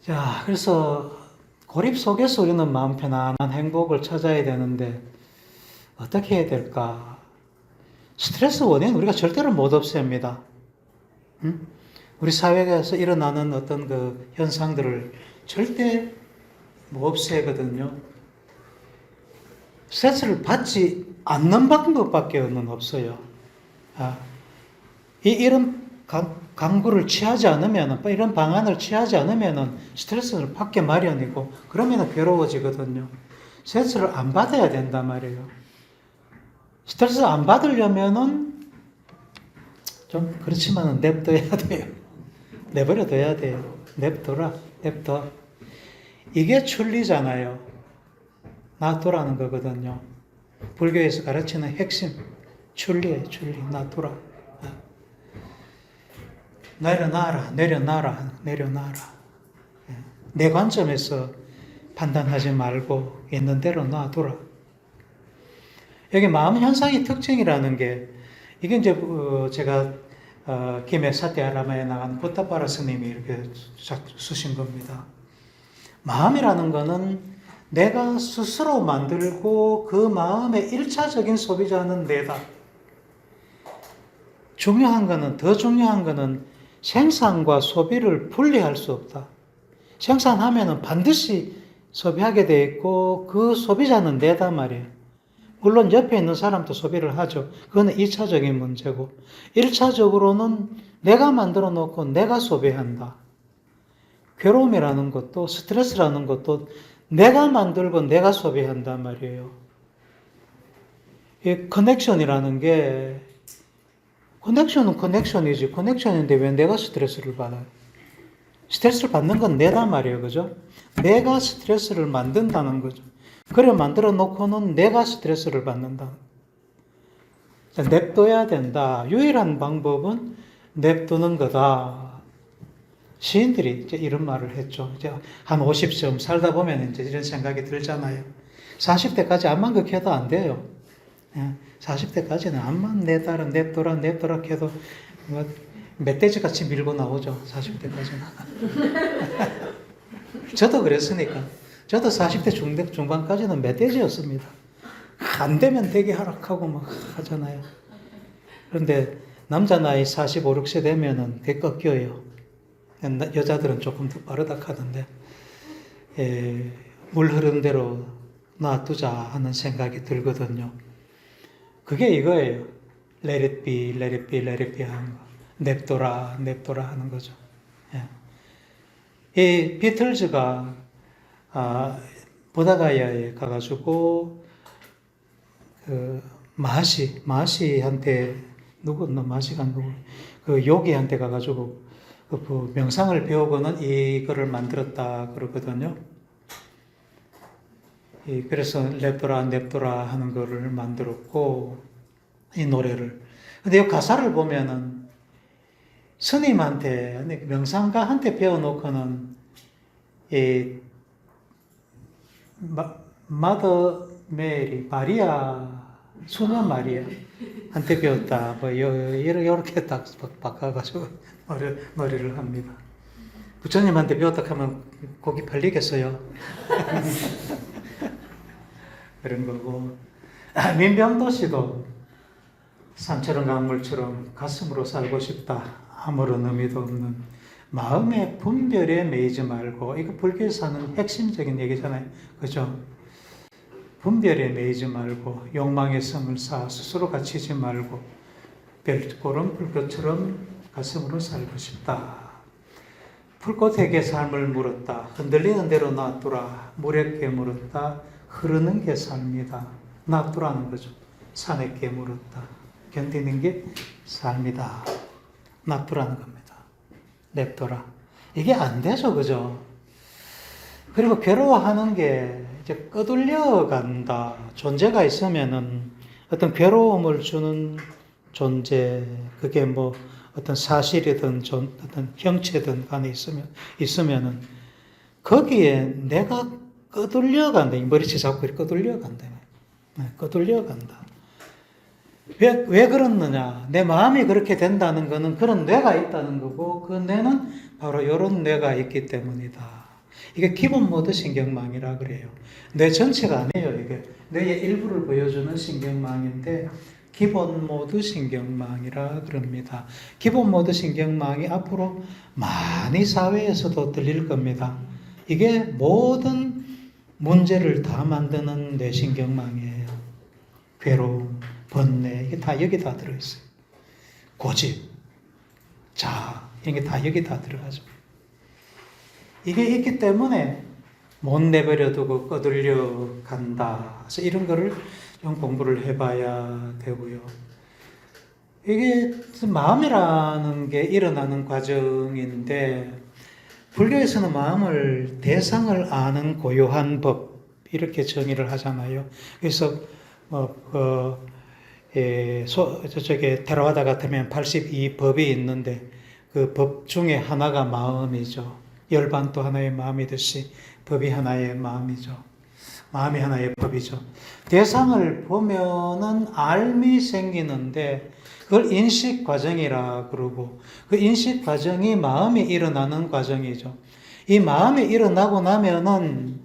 자, 그래서 고립 속에서 우리는 마음 편안한 행복을 찾아야 되는데 어떻게 해야 될까? 스트레스 원인은 우리가 절대로 못 없앱니다. 응? 우리 사회에서 일어나는 어떤 그 현상들을 절대 못 없애거든요. 스트레스를 받지 않는 방법밖에 없어요. 이런 강구를 취하지 않으면, 이런 방안을 취하지 않으면 스트레스를 받게 마련이고, 그러면 괴로워지거든요. 스트레스를 안 받아야 된단 말이에요. 스트레스 안 받으려면은 좀 그렇지만은 냅둬야 돼요. 내버려둬야 돼요. 냅둬. 이게 출리잖아요. 놔두라는 거거든요. 불교에서 가르치는 핵심, 출리예요, 놔두라. 내려놔라. 내 관점에서 판단하지 말고 있는 대로 놔두라. 여기 마음 현상의 특징이라는 게, 이게 이제 제가 김해 사티아라마에 나간 부타파라 스님이 이렇게 쓰신 겁니다. 마음이라는 거는 내가 스스로 만들고 그 마음의 1차적인 소비자는 내다. 더 중요한 거는 생산과 소비를 분리할 수 없다. 생산하면은 반드시 소비하게 돼 있고 그 소비자는 내다 말이에요. 물론 옆에 있는 사람도 소비를 하죠. 그거는 2차적인 문제고 1차적으로는 내가 만들어 놓고 내가 소비한다. 괴로움이라는 것도 스트레스라는 것도 내가 만들고 내가 소비한단 말이에요. 이 커넥션이라는 게 커넥션은 커넥션이지 커넥션인데 왜 내가 스트레스를 받아요? 스트레스를 받는 건 내단 말이에요. 그죠? 내가 스트레스를 만든다는 거죠. 그래 만들어 놓고는 내가 스트레스를 받는다. 냅둬야 된다. 유일한 방법은 냅두는 거다. 시인들이 이제 이런 말을 했죠. 이제 한 50쯤 살다 보면 이제 이런 생각이 들잖아요. 40대까지 암만 그렇게 해도 안 돼요. 40대까지는 암만 냅둬라 해도 뭐 멧돼지 같이 밀고 나오죠. 40대까지는. 저도 그랬으니까. 저도 40대 중반까지는 멧돼지였습니다. 안 되면 되게 하락하고 막 하잖아요. 그런데 남자 나이 45, 6세 되면은 되게 꺾여요. 여자들은 조금 더 빠르다 하던데, 물 흐른 대로 놔두자 하는 생각이 들거든요. 그게 이거예요. Let it be 하는 거. 냅둬라 하는 거죠. 이 비틀즈가 보다가야에 가가지고 그 마시한테 마시가 누구 그 요기한테 가가지고 그 명상을 배우고는 이거를 만들었다 그러거든요. 그래서 냅둬라 하는 거를 만들었고 이 노래를. 근데 이 가사를 보면은 스님한테 명상가한테 배워놓고는 이 마더 메리 수녀 마리아한테 배웠다. 뭐 이렇게 딱 바꿔가지고 노래를 합니다. 부처님한테 배웠다 하면 곡이 팔리겠어요. 그런 거고. 민병도 씨도 산처럼 강물처럼 가슴으로 살고 싶다. 아무런 의미도 없는 마음의 분별에 매이지 말고, 이거 불교에서 하는 핵심적인 얘기잖아요. 그죠? 분별에 매이지 말고 욕망의 성을 쌓아 스스로 갇히지 말고 별고름 불꽃처럼 가슴으로 살고 싶다. 풀꽃에게 삶을 물었다. 흔들리는 대로 놔두라. 물에게 물었다. 흐르는 게 삶이다. 놔두라는 거죠. 산에게 물었다. 견디는 게 삶이다. 놔두라는 겁니다. 냅둬라. 이게 안 되죠. 그죠? 그리고 괴로워하는 게 이제 꺼들려 간다. 존재가 있으면은 어떤 괴로움을 주는 존재, 그게 뭐 어떤 사실이든 어떤 형체든 간에 있으면은 거기에 내가 끄들려 간다. 이 머리채 잡고 이렇게 끄들려 간다. 끄들려 간다. 왜 그렇느냐? 내 마음이 그렇게 된다는 것은 그런 뇌가 있다는 거고, 그 뇌는 바로 이런 뇌가 있기 때문이다. 이게 기본 모드 신경망이라 그래요. 뇌 전체가 아니에요. 이게 뇌의 일부를 보여주는 신경망인데, 기본 모드 신경망이라 그럽니다. 기본 모드 신경망이 앞으로 많이 사회에서도 들릴 겁니다. 이게 모든 문제를 다 만드는 뇌신경망이에요. 괴로움, 번뇌, 이게 다 여기 다 들어있어요. 고집, 자아, 이게 다 여기 다 들어가죠. 이게 있기 때문에 못 내버려두고 꺼들려 간다. 그래서 이런 거를 좀 공부를 해봐야 되고요. 이게 마음이라는 게 일어나는 과정인데, 불교에서는 마음을 대상을 아는 고요한 법, 이렇게 정의를 하잖아요. 그래서 저쪽에 테라와다 같으면 82법이 있는데 그 법 중에 하나가 마음이죠. 열반도 하나의 마음이듯이 법이 하나의 마음이죠. 마음이 하나의 법이죠. 대상을 보면은 알미 생기는데 그걸 인식 과정이라 그러고, 그 인식 과정이 마음이 일어나는 과정이죠. 이 마음이 일어나고 나면은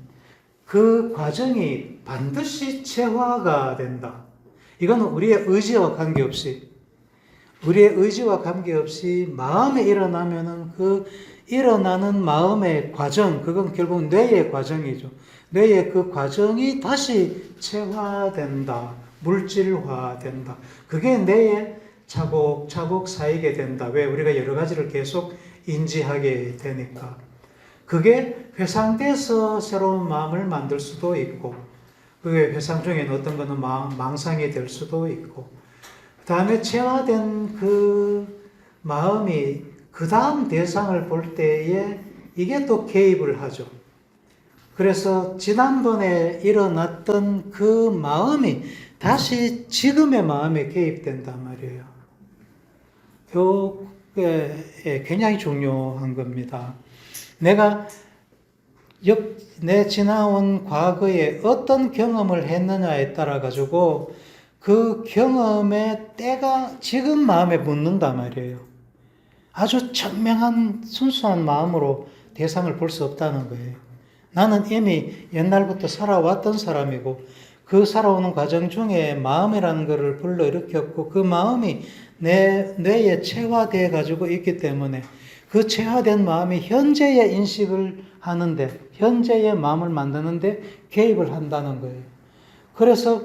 그 과정이 반드시 체화가 된다. 이거는 우리의 의지와 관계없이 마음이 일어나면은 그 일어나는 마음의 과정, 그건 결국 뇌의 과정이죠. 뇌의 그 과정이 다시 체화된다. 물질화된다. 그게 뇌에 차곡차곡 쌓이게 된다. 왜? 우리가 여러 가지를 계속 인지하게 되니까. 그게 회상돼서 새로운 마음을 만들 수도 있고, 그게 회상 중에는 어떤 거는 망상이 될 수도 있고, 그 다음에 체화된 그 마음이 그 다음 대상을 볼 때에 이게 또 개입을 하죠. 그래서 지난번에 일어났던 그 마음이 다시 지금의 마음에 개입된단 말이에요. 이게 굉장히 중요한 겁니다. 내가 내 지나온 과거에 어떤 경험을 했느냐에 따라 가지고 그 경험의 때가 지금 마음에 묻는단 말이에요. 아주 청명한 순수한 마음으로 대상을 볼 수 없다는 거예요. 나는 이미 옛날부터 살아왔던 사람이고 그 살아오는 과정 중에 마음이라는 것을 불러일으켰고 그 마음이 내 뇌에 체화되어 가지고 있기 때문에 그 체화된 마음이 현재의 인식을 하는데, 현재의 마음을 만드는데 개입을 한다는 거예요. 그래서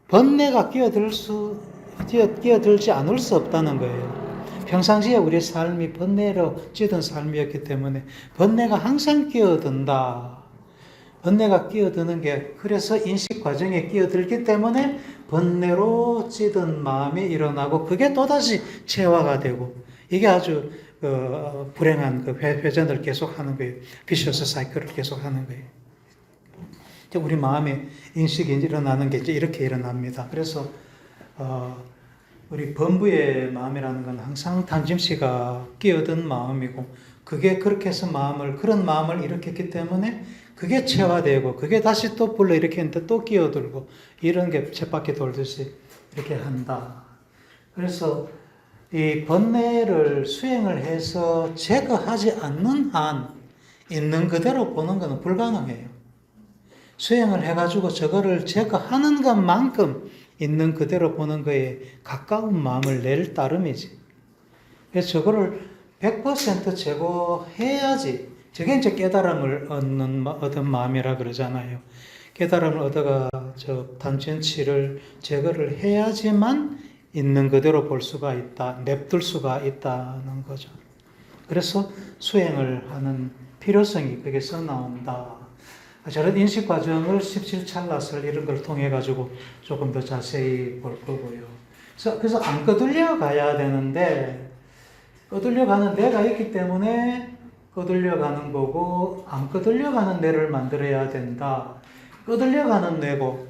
번뇌가 끼어들지 않을 수 없다는 거예요. 평상시에 우리의 삶이 번뇌로 찌든 삶이었기 때문에 번뇌가 항상 끼어든다. 번뇌가 끼어드는 게 그래서 인식 과정에 끼어들기 때문에 번뇌로 찌든 마음이 일어나고 그게 또다시 체화가 되고 이게 아주 불행한 그 회전을 계속하는 거예요. 비셔스 사이클을 계속하는 거예요. 우리 마음에 인식이 일어나는 게 이제 이렇게 일어납니다. 그래서 우리 범부의 마음이라는 건 항상 탄짐씨가 끼어든 마음이고 그게 그렇게 해서 그런 마음을 일으켰기 때문에 그게 체화되고 그게 다시 또 불러일으키는데 또 끼어들고 이런 게 쳇바퀴 돌듯이 이렇게 한다. 그래서 이 번뇌를 수행을 해서 제거하지 않는 한 있는 그대로 보는 것은 불가능해요. 수행을 해가지고 저거를 제거하는 것만큼 있는 그대로 보는 거에 가까운 마음을 낼 따름이지. 그래서 저거를 100% 제거해야지. 저게 이제 깨달음을 얻은 마음이라 그러잖아요. 깨달음을 얻어가 저 단천치를 제거를 해야지만 있는 그대로 볼 수가 있다. 냅둘 수가 있다는 거죠. 그래서 수행을 하는 필요성이 거기서 나온다. 저런 인식 과정을 17찰나설 이런 걸 통해 가지고 조금 더 자세히 볼 거고요. 그래서 안 거들려 가야 되는데 거들려 가는 뇌가 있기 때문에 거들려 가는 거고 안 거들려 가는 뇌를 만들어야 된다. 거들려 가는 뇌고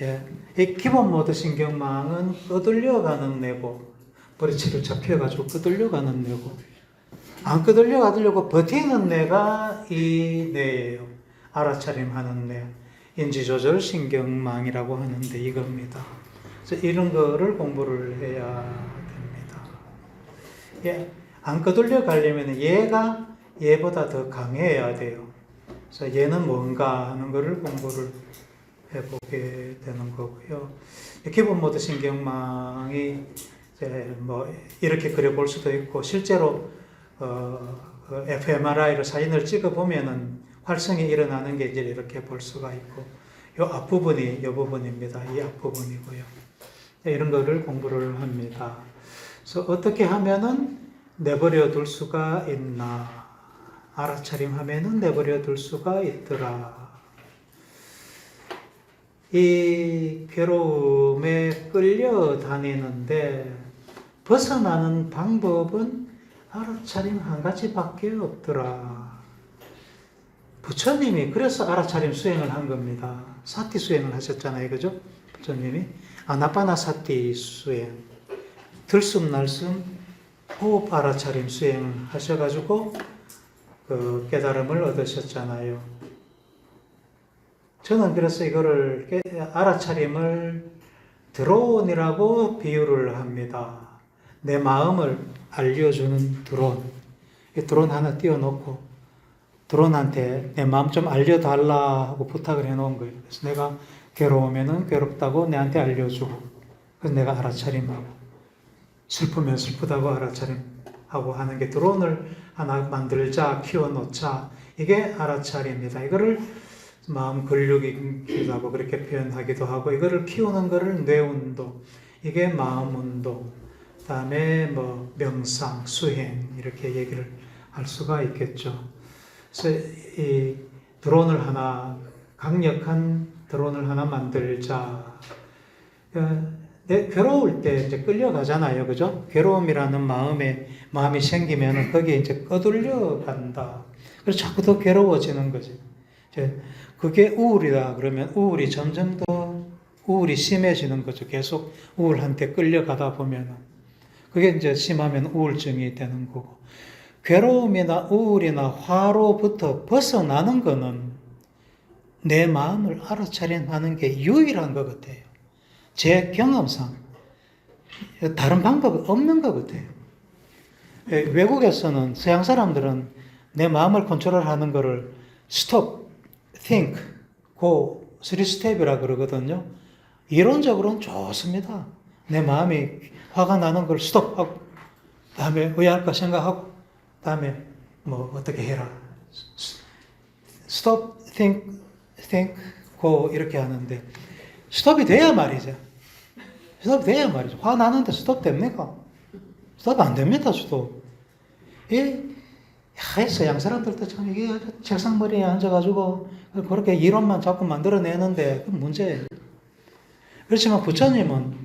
예, 이 기본 모드 신경망은 끄들려가는 뇌고, 머리채를 잡혀가지고 끄들려가는 뇌고, 안 끄들려가려고 버티는 뇌가 이 뇌예요. 알아차림하는 뇌, 인지조절 신경망이라고 하는데 이겁니다. 그래서 이런 거를 공부를 해야 됩니다. 예, 안 끄들려 가려면 얘가 얘보다 더 강해야 돼요. 그래서 얘는 뭔가 하는 거를 공부를 해보게 되는 거고요. 기본 모드 신경망이 이제 뭐 이렇게 그려볼 수도 있고, 실제로 fMRI로 사진을 찍어 보면은 활성이 일어나는 게 이제 이렇게 볼 수가 있고, 이 앞부분이 이 부분입니다. 이 앞부분이고요. 이런 거를 공부를 합니다. 그래서 어떻게 하면은 내버려 둘 수가 있나? 알아차림하면은 내버려 둘 수가 있더라. 이 괴로움에 끌려다니는데 벗어나는 방법은 알아차림 한 가지밖에 없더라. 부처님이 그래서 알아차림 수행을 한 겁니다. 사티 수행을 하셨잖아요. 그죠? 부처님이. 아나파나사티 수행. 들숨 날숨 호흡 알아차림 수행을 하셔가지고 그 깨달음을 얻으셨잖아요. 저는 그래서 이거를 알아차림을 드론이라고 비유를 합니다. 내 마음을 알려주는 드론. 이 드론 하나 띄워놓고 드론한테 내 마음 좀 알려달라 하고 부탁을 해놓은 거예요. 그래서 내가 괴로우면은 괴롭다고 내한테 알려주고, 그래서 내가 알아차림하고, 슬프면 슬프다고 알아차림하고 하는 게 드론을 하나 만들자, 키워놓자. 이게 알아차림입니다. 이거를 마음 근육이기도 하고 그렇게 표현하기도 하고, 이거를 키우는 거를 뇌운동, 이게 마음운동, 그 다음에 뭐 명상, 수행 이렇게 얘기를 할 수가 있겠죠. 그래서 이 드론을 하나, 강력한 드론을 하나 만들자. 괴로울 때 이제 끌려가잖아요. 그죠? 괴로움이라는 마음이 생기면 거기에 이제 꺼들려 간다. 그래서 자꾸 더 괴로워지는 거지. 그게 우울이다 그러면 우울이 점점 더 우울이 심해지는 거죠. 계속 우울한테 끌려가다 보면. 그게 이제 심하면 우울증이 되는 거고. 괴로움이나 우울이나 화로부터 벗어나는 거는 내 마음을 알아차림하는 게 유일한 것 같아요. 제 경험상 다른 방법이 없는 것 같아요. 외국에서는 서양 사람들은 내 마음을 컨트롤하는 거를 stop, think, go, 3스텝이라 그러거든요. 이론적으로는 좋습니다. 내 마음이 화가 나는 걸 스톱하고, 다음에 의아할까 생각하고, 다음에 뭐 어떻게 해라. stop, think, go 이렇게 하는데 스톱이 돼야 말이죠. 스톱 돼야 말이죠. 화 나는데 스톱 됩니까? 스톱 안 됩니다. 스톱. 서양 사람들도 참 이게 책상 머리에 앉아가지고 그렇게 이론만 자꾸 만들어내는데 그 문제예요. 그렇지만 부처님은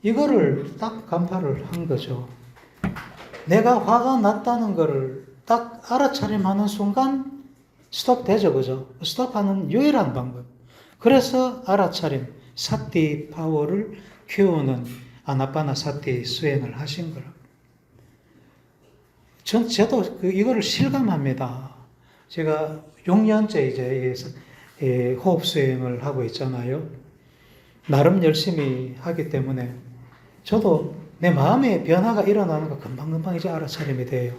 이거를 딱 간파를 한 거죠. 내가 화가 났다는 거를 딱 알아차림하는 순간 스톱 되죠. 그죠? 스톱하는 유일한 방법. 그래서 알아차림, 사티 파워를 키우는 아나파나사티 수행을 하신 거라. 저도 이거를 실감합니다. 제가 6년째 이제 호흡 수행을 하고 있잖아요. 나름 열심히 하기 때문에 저도 내 마음에 변화가 일어나는 거 금방금방 이제 알아차림이 돼요.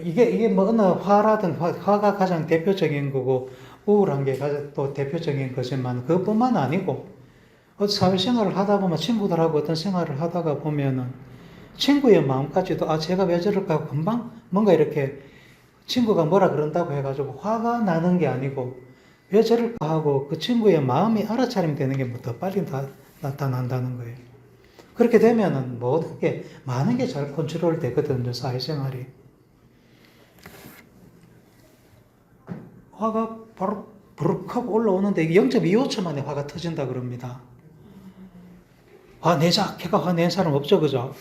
이게 뭐 어느 화라든 화가 가장 대표적인 거고 우울한 게 가장 또 대표적인 거지만 그것뿐만 아니고 사회생활을 하다 보면 친구들하고 어떤 생활을 하다가 보면은 친구의 마음까지도 제가 왜 저럴까 금방 뭔가 이렇게 친구가 뭐라 그런다고 해가지고 화가 나는 게 아니고 왜 저럴까 하고 그 친구의 마음이 알아차림 되는 게 뭐 더 빨리 나타난다는 거예요. 그렇게 되면은 모든 게 많은 게 잘 컨트롤 되거든요. 사회생활이. 화가 바로 부룩하고 올라오는데 이게 0.25초 만에 화가 터진다 그럽니다. 화내자, 걔가 화낸 사람 없죠, 그죠?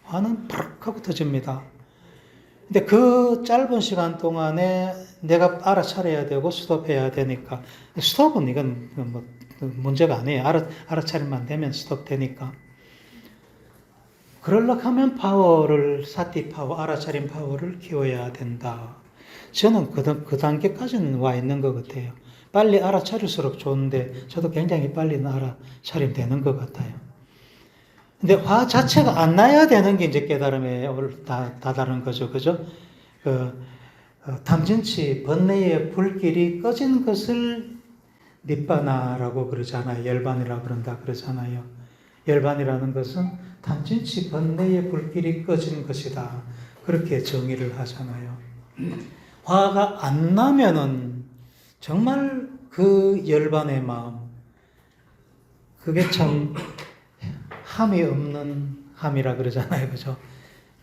화는 부룩하고 터집니다. 근데 그 짧은 시간 동안에 내가 알아차려야 되고 스톱해야 되니까 스톱은 이건 뭐 문제가 아니에요. 알아차리면 되면 스톱 되니까. 그러려고 하면 파워를 사티 파워, 알아차림 파워를 키워야 된다. 저는 그 단계까지는 와 있는 것 같아요. 빨리 알아차릴수록 좋은데 저도 굉장히 빨리 알아차리면 되는 것 같아요. 근데 화 자체가 안 나야 되는 게 이제 깨달음에 다다른 거죠. 그죠? 탐진치 번뇌의 불길이 꺼진 것을 니빠나라고 그러잖아요. 열반이라고 그런다 그러잖아요. 열반이라는 것은 탐진치 번뇌의 불길이 꺼진 것이다. 그렇게 정의를 하잖아요. 화가 안 나면은 정말 그 열반의 마음, 그게 참 함이 없는 함이라 그러잖아요. 그죠?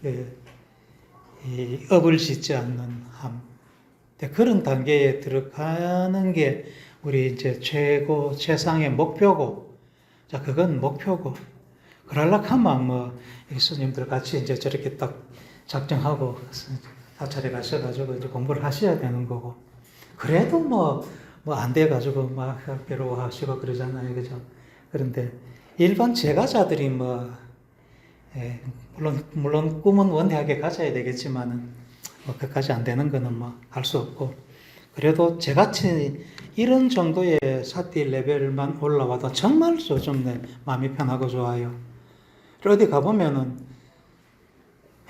이 업을 짓지 않는 함. 그런 단계에 들어가는 게 우리 이제 최상의 목표고, 자, 그건 목표고, 그러려고 하면 뭐, 스님들 같이 이제 저렇게 딱 작정하고 사찰에 가셔가지고 이제 공부를 하셔야 되는 거고, 그래도 뭐 안 돼가지고 막 괴로워하시고 그러잖아요. 그죠? 그런데 일반 제가자들이 뭐, 물론 꿈은 원대하게 가져야 되겠지만은, 뭐, 그까지 안 되는 거는 뭐, 할 수 없고, 그래도 저같이 이런 정도의 사티 레벨만 올라와도 정말 좀 마음이 편하고 좋아요. 어디 가보면은,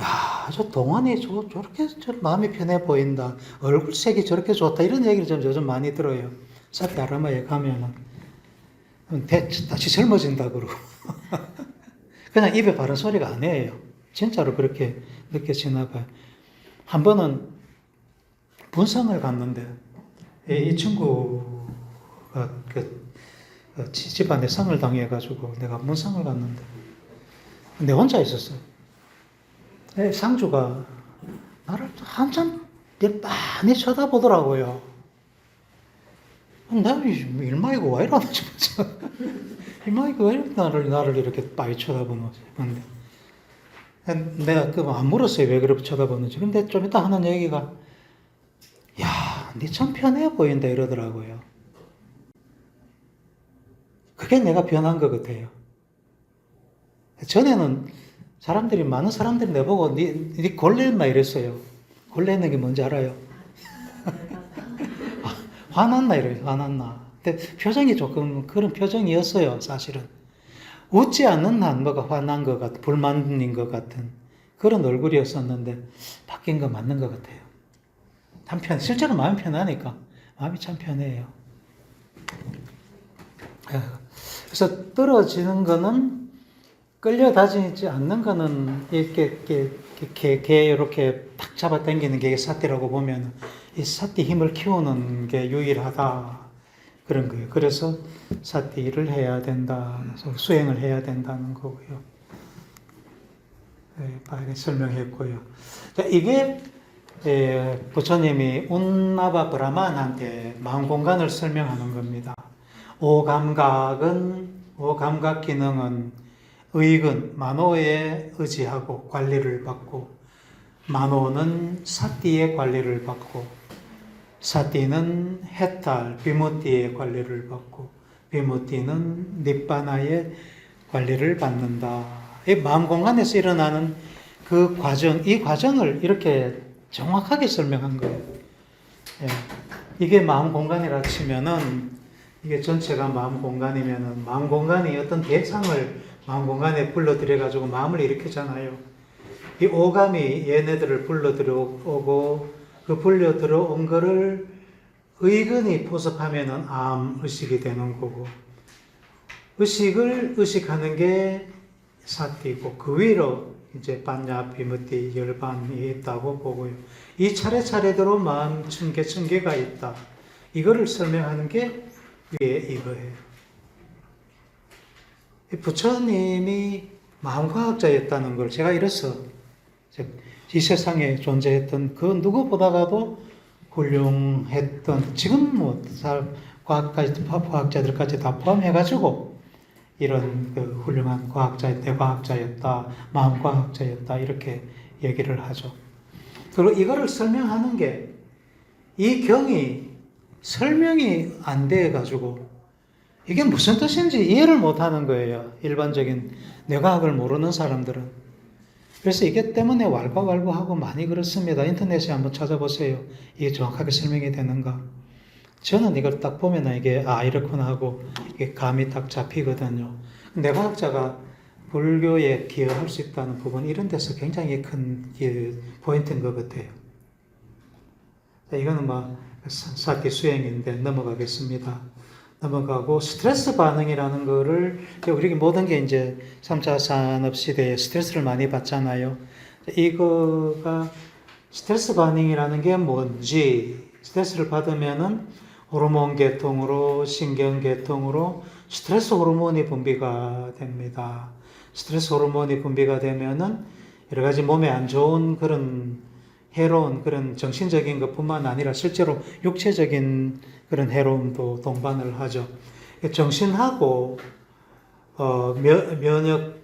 야, 저 동안이 저렇게 마음이 편해 보인다. 얼굴색이 저렇게 좋다. 이런 얘기를 좀 요즘 많이 들어요. 사티 아라마에 가면은. 다시 젊어진다 그러고. 그냥 입에 바른 소리가 아니에요. 진짜로 그렇게 느껴지나 봐요. 한 번은 분상을 갔는데, 이 친구가 집안에 상을 당해가지고 내가 문상을 갔는데, 내 혼자 있었어요. 상주가 나를 한참 많이 쳐다보더라고요. 나 일마이고 왜 이러나 싶어서. 일마이고 왜 나를 이렇게 많이 쳐다보는지. 내가 안 물었어요. 왜 그렇게 쳐다보는지. 근데 좀 이따 하는 얘기가, 야, 니 참 편해 보인다 이러더라고요. 그게 내가 변한 것 같아요. 전에는 많은 사람들이 내보고 니 골랬나 이랬어요. 골랬는 게 뭔지 알아요? 화났나 이래요. 화났나. 근데 표정이 조금 그런 표정이었어요. 사실은. 웃지 않는 한뭐가 화난 것 같은, 불만인 것 같은 그런 얼굴이었었는데 바뀐 거 맞는 것 같아요. 실제로 마음이 편하니까 마음이 참 편해요. 그래서 떨어지는 거는, 끌려다니지 않는 거는 이렇게 탁 잡아 당기는 게 사티라고 보면 이 사티 힘을 키우는 게 유일하다. 그런 거예요. 그래서 사티를 해야 된다. 수행을 해야 된다는 거고요. 바르게 설명했고요. 자, 이게 부처님이 운나바 브라만한테 마음 공간을 설명하는 겁니다. 오감각 기능은 의근, 만호에 의지하고 관리를 받고, 만호는 사띠의 관리를 받고, 사띠는 해탈, 비무띠의 관리를 받고, 비무띠는 니빠나의 관리를 받는다. 이 마음 공간에서 일어나는 그 과정, 이 과정을 이렇게 정확하게 설명한 거예요. 이게 마음 공간이라 치면은, 이게 전체가 마음 공간이면은, 마음 공간이 어떤 대상을 마음 공간에 불러들여가지고 마음을 일으키잖아요. 이 오감이 얘네들을 불러들여오고, 그 불려들어온 거를 의근이 포섭하면은 의식이 되는 거고, 의식을 의식하는 게 사띠고, 그 위로 이제 반야, 비무띠, 열반이 있다고 보고요. 이 차례차례대로 마음 층계가 있다. 이거를 설명하는 게 위에 이거예요. 부처님이 마음과학자였다는 걸 제가 이래서 이 세상에 존재했던 그 누구보다가도 훌륭했던, 지금 뭐 과학자들까지 다 포함해가지고 이런 그 훌륭한 대과학자였다, 마음과학자였다 이렇게 얘기를 하죠. 그리고 이거를 설명하는 게 이 경이 설명이 안 돼가지고 이게 무슨 뜻인지 이해를 못 하는 거예요. 일반적인 뇌과학을 모르는 사람들은. 그래서 이게 때문에 왈가왈부하고 많이 그렇습니다. 인터넷에 한번 찾아보세요. 이게 정확하게 설명이 되는가. 저는 이걸 딱 보면 이게 이렇구나 하고 이게 감이 딱 잡히거든요. 뇌과학자가 불교에 기여할 수 있다는 부분 이런 데서 굉장히 큰 포인트인 것 같아요. 이거는 사기 수행인데 넘어가겠습니다. 넘어가고 스트레스 반응이라는 거를 우리 모든 게 이제 3차 산업 시대에 스트레스를 많이 받잖아요. 이거가 스트레스 반응이라는 게 뭔지 스트레스를 받으면은 호르몬 계통으로 신경 계통으로 스트레스 호르몬이 분비가 됩니다. 스트레스 호르몬이 분비가 되면은 여러 가지 몸에 안 좋은 그런 해로운 그런 정신적인 것뿐만 아니라 실제로 육체적인 그런 해로움도 동반을 하죠. 정신하고 면역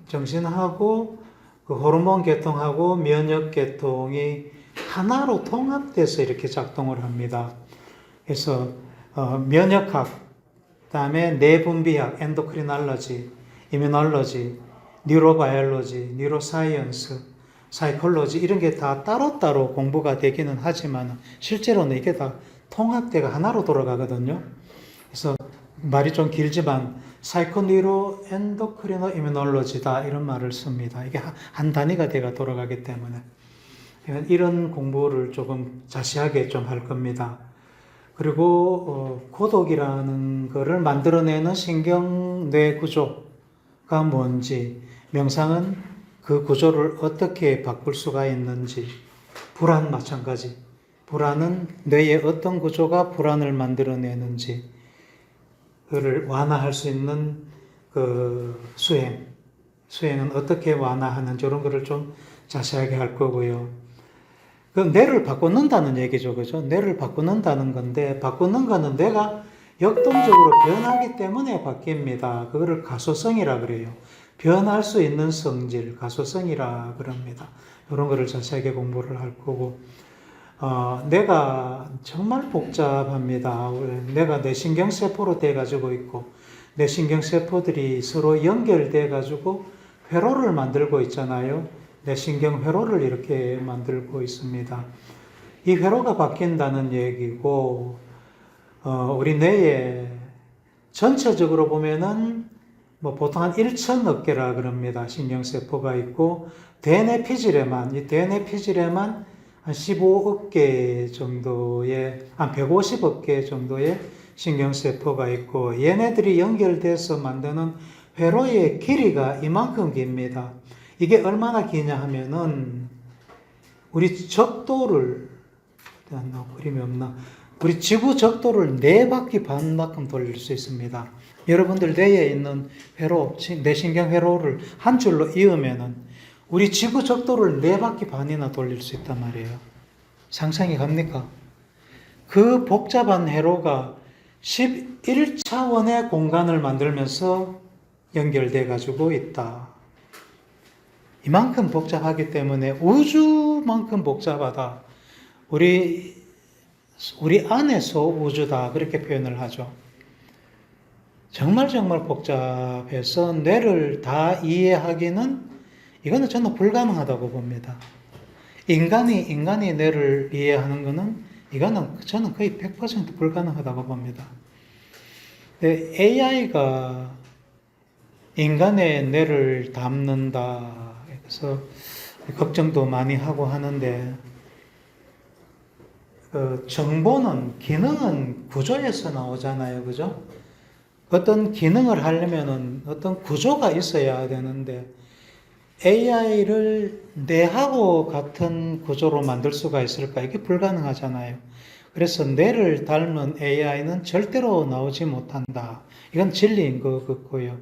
정신하고 그 호르몬 계통하고 면역 계통이 하나로 통합돼서 이렇게 작동을 합니다. 그래서 면역학, 그다음에 뇌분비학, 엔도크리널러지, 이뮤널러지, 뉴로바이올로지, 뉴로사이언스, 사이콜로지 이런 게 다 따로따로 공부가 되기는 하지만 실제로는 이게 다 통합돼가 하나로 돌아가거든요. 그래서 말이 좀 길지만 사이코뉴로 엔도크리노 이뮤놀로지다 이런 말을 씁니다. 이게 한 단위가 돼가 돌아가기 때문에 이런 공부를 조금 자세하게 좀 할 겁니다. 그리고 고독이라는 거를 만들어내는 신경뇌 구조가 뭔지, 명상은 그 구조를 어떻게 바꿀 수가 있는지, 불안 마찬가지. 불안은 뇌의 어떤 구조가 불안을 만들어내는지, 그를 완화할 수 있는 그 수행은 어떻게 완화하는지 이런 거를 좀 자세하게 할 거고요. 그 뇌를 바꾸는다는 얘기죠, 그죠? 뇌를 바꾸는다는 건데, 바꾸는 거는 뇌가 역동적으로 변하기 때문에 바뀝니다. 그거를 가소성이라 그래요. 변할 수 있는 성질, 가소성이라 그럽니다. 이런 거를 자세하게 공부를 할 거고, 뇌가 정말 복잡합니다. 뇌가 뇌신경세포로 돼가지고 있고, 뇌신경세포들이 서로 연결돼가지고 회로를 만들고 있잖아요. 뇌신경 회로를 이렇게 만들고 있습니다. 이 회로가 바뀐다는 얘기고, 우리 뇌에 전체적으로 보면은 보통 한 1,000억 개라 그럽니다. 신경세포가 있고, 대뇌피질에만 한 15억 개 정도의, 한 150억 개 정도의 신경세포가 있고, 얘네들이 연결돼서 만드는 회로의 길이가 이만큼 깁니다. 이게 얼마나 기냐 하면은, 우리 적도를, 그림이 없나? 우리 지구 적도를 4바퀴 반만큼 돌릴 수 있습니다. 여러분들 뇌에 있는 회로, 뇌신경 회로를 한 줄로 이으면은 우리 지구 적도를 4바퀴 반이나 돌릴 수 있단 말이에요. 상상이 갑니까? 그 복잡한 회로가 11차원의 공간을 만들면서 연결돼 가지고 있다. 이만큼 복잡하기 때문에 우주만큼 복잡하다. 우리 안에서 우주다. 그렇게 표현을 하죠. 정말 복잡해서 뇌를 다 이해하기는 이거는 저는 불가능하다고 봅니다. 인간이 뇌를 이해하는 거는 이거는 저는 거의 100% 불가능하다고 봅니다. AI가 인간의 뇌를 담는다. 그래서 걱정도 많이 하고 하는데 정보는 기능은 구조에서 나오잖아요, 그죠? 어떤 기능을 하려면은 어떤 구조가 있어야 되는데 AI를 뇌하고 같은 구조로 만들 수가 있을까? 이게 불가능하잖아요. 그래서 뇌를 닮은 AI는 절대로 나오지 못한다. 이건 진리인 것 같고요.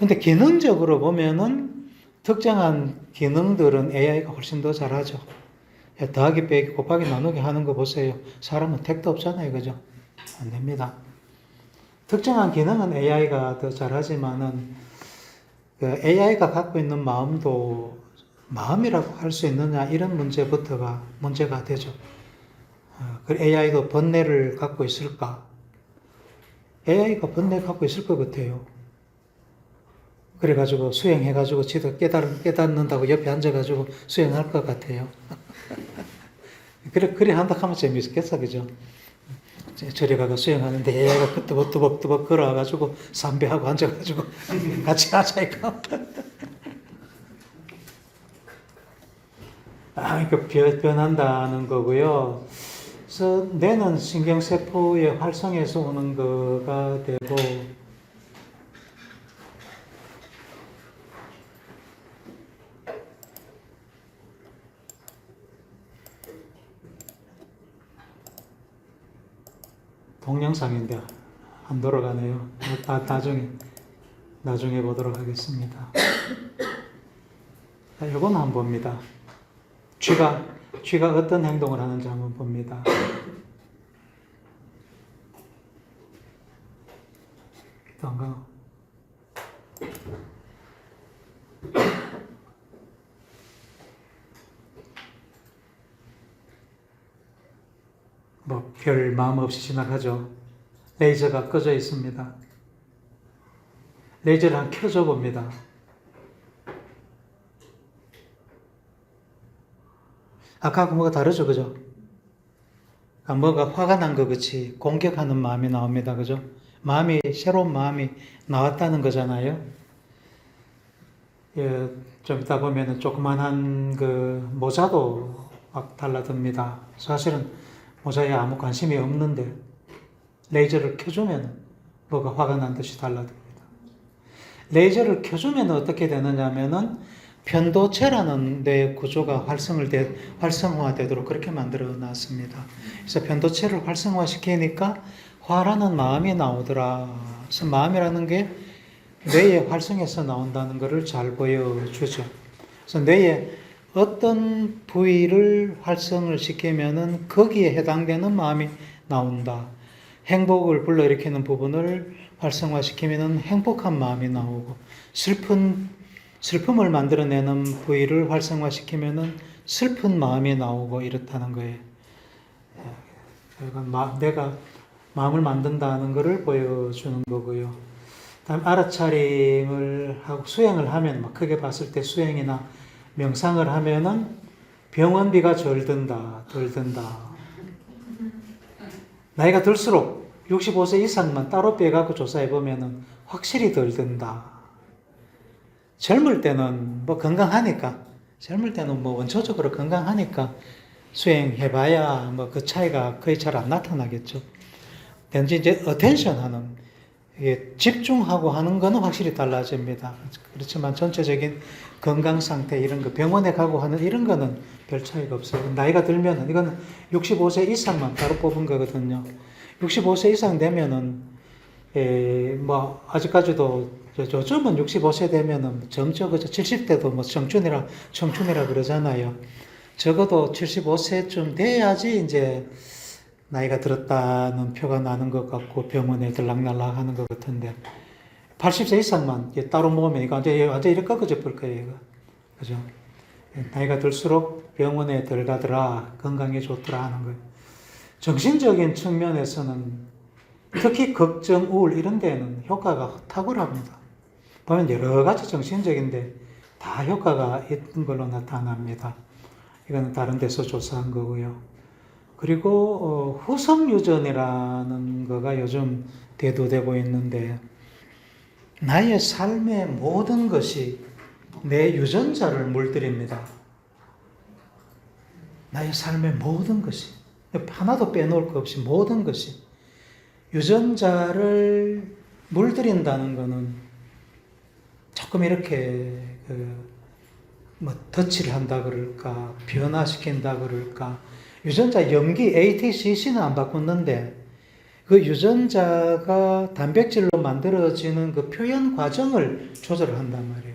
근데 기능적으로 보면은 특정한 기능들은 AI가 훨씬 더 잘하죠. 더하기, 빼기, 곱하기, 나누기 하는 거 보세요. 사람은 택도 없잖아요, 그죠? 안 됩니다. 특정한 기능은 AI가 더 잘하지만은 그 AI가 갖고 있는 마음도 마음이라고 할 수 있느냐 이런 문제부터가 문제가 되죠. 그 AI도 번뇌를 갖고 있을까? AI가 번뇌 갖고 있을 것 같아요. 그래가지고 수행해가지고 지도 깨닫는다고 옆에 앉아가지고 수행할 것 같아요. 그래 한다 하면 재미있겠어, 그죠? 저리 가가 수행하는데 AI가 뚜벅뚜벅 걸어와가지고 삼배하고 앉아가지고 같이 하자, 이거. 그러니까 변한다는 거고요. 그래서 뇌는 신경세포의 활성에서 오는 거가 되고, 동영상인데 안 돌아가네요. 나중에 보도록 하겠습니다. 이건 한번 봅니다. 쥐가 어떤 행동을 하는지 한번 봅니다. 별 마음 없이 지나가죠. 레이저가 꺼져 있습니다. 레이저를 한번 켜줘 봅니다. 아까하고 뭐가 다르죠, 그죠? 뭐가 화가 난 것 같이 공격하는 마음이 나옵니다, 그죠? 새로운 마음이 나왔다는 거잖아요. 예, 좀 이따 보면은 조그만한 그 모자도 막 달라듭니다. 사실은 모자에 아무 관심이 없는데 레이저를 켜주면 뭐가 화가 난 듯이 달라듭니다. 레이저를 켜주면 어떻게 되느냐면은 편도체라는 뇌 구조가 활성화되도록 그렇게 만들어 놨습니다. 그래서 편도체를 활성화시키니까 화라는 마음이 나오더라. 그래서 마음이라는 게 뇌의 활성에서 나온다는 것을 잘 보여주죠. 그래서 뇌의 어떤 부위를 활성을 시키면은 거기에 해당되는 마음이 나온다. 행복을 불러일으키는 부분을 활성화시키면은 행복한 마음이 나오고, 슬픔을 만들어내는 부위를 활성화시키면은 슬픈 마음이 나오고 이렇다는 거예요. 내가 마음을 만든다는 것을 보여주는 거고요. 다음 알아차림을 하고 수행을 하면, 크게 봤을 때 수행이나 명상을 하면은 병원비가 덜 든다. 나이가 들수록 65세 이상만 따로 빼갖고 조사해 보면은 확실히 덜 든다. 젊을 때는 건강하니까, 원초적으로 건강하니까 수행해봐야 그 차이가 거의 잘 안 나타나겠죠. 단지 이제 어텐션 하는, 집중하고 하는 거는 확실히 달라집니다. 그렇지만 전체적인 건강 상태, 이런 거, 병원에 가고 하는 이런 거는 별 차이가 없어요. 나이가 들면은, 이거는 65세 이상만 따로 뽑은 거거든요. 65세 이상 되면은, 아직까지도, 요즘은 65세 되면은, 70대도 청춘이라 그러잖아요. 적어도 75세쯤 돼야지 이제, 나이가 들었다는 표가 나는 것 같고 병원에 들락날락 하는 것 같은데 80세 이상만 따로 모으면 이거 완전 이렇게 꺾어져 볼 거예요. 이거. 그죠? 나이가 들수록 병원에 들어가더라, 건강에 좋더라 하는 거예요. 정신적인 측면에서는 특히 걱정, 우울 이런 데는 효과가 탁월합니다. 보면 여러 가지 정신적인데 다 효과가 있는 걸로 나타납니다. 이거는 다른 데서 조사한 거고요. 그리고 후성유전이라는 거가 요즘 대두되고 있는데, 나의 삶의 모든 것이 내 유전자를 물들입니다. 나의 삶의 모든 것이, 하나도 빼놓을 것 없이 모든 것이 유전자를 물들인다는 것은 조금 이렇게 터치를 한다 그럴까, 변화시킨다 그럴까. 유전자 염기 ATCC는 안 바꿨는데 그 유전자가 단백질로 만들어지는 그 표현 과정을 조절을 한단 말이에요.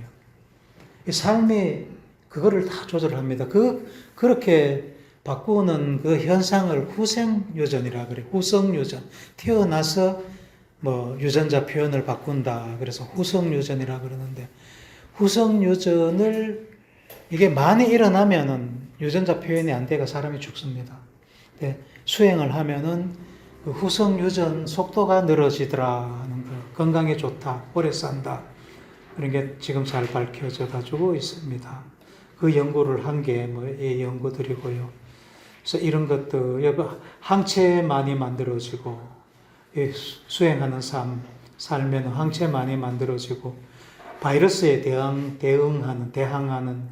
이 삶이 그거를 다 조절합니다. 그렇게 바꾸는 그 현상을 후생유전이라 그래요. 후성유전. 태어나서 유전자 표현을 바꾼다. 그래서 후성유전이라 그러는데, 후성유전을 이게 많이 일어나면은 유전자 표현이 안 돼가 사람이 죽습니다. 근데 수행을 하면은 그 후성 유전 속도가 늘어지더라 하는 거, 건강에 좋다, 오래 산다, 그런 게 지금 잘 밝혀져 가지고 있습니다. 그 연구를 한 게 뭐 이 연구들이고요. 그래서 이런 것도 여기 항체 많이 만들어지고, 이 수행하는 삶 살면 항체 많이 만들어지고, 바이러스에 대항하는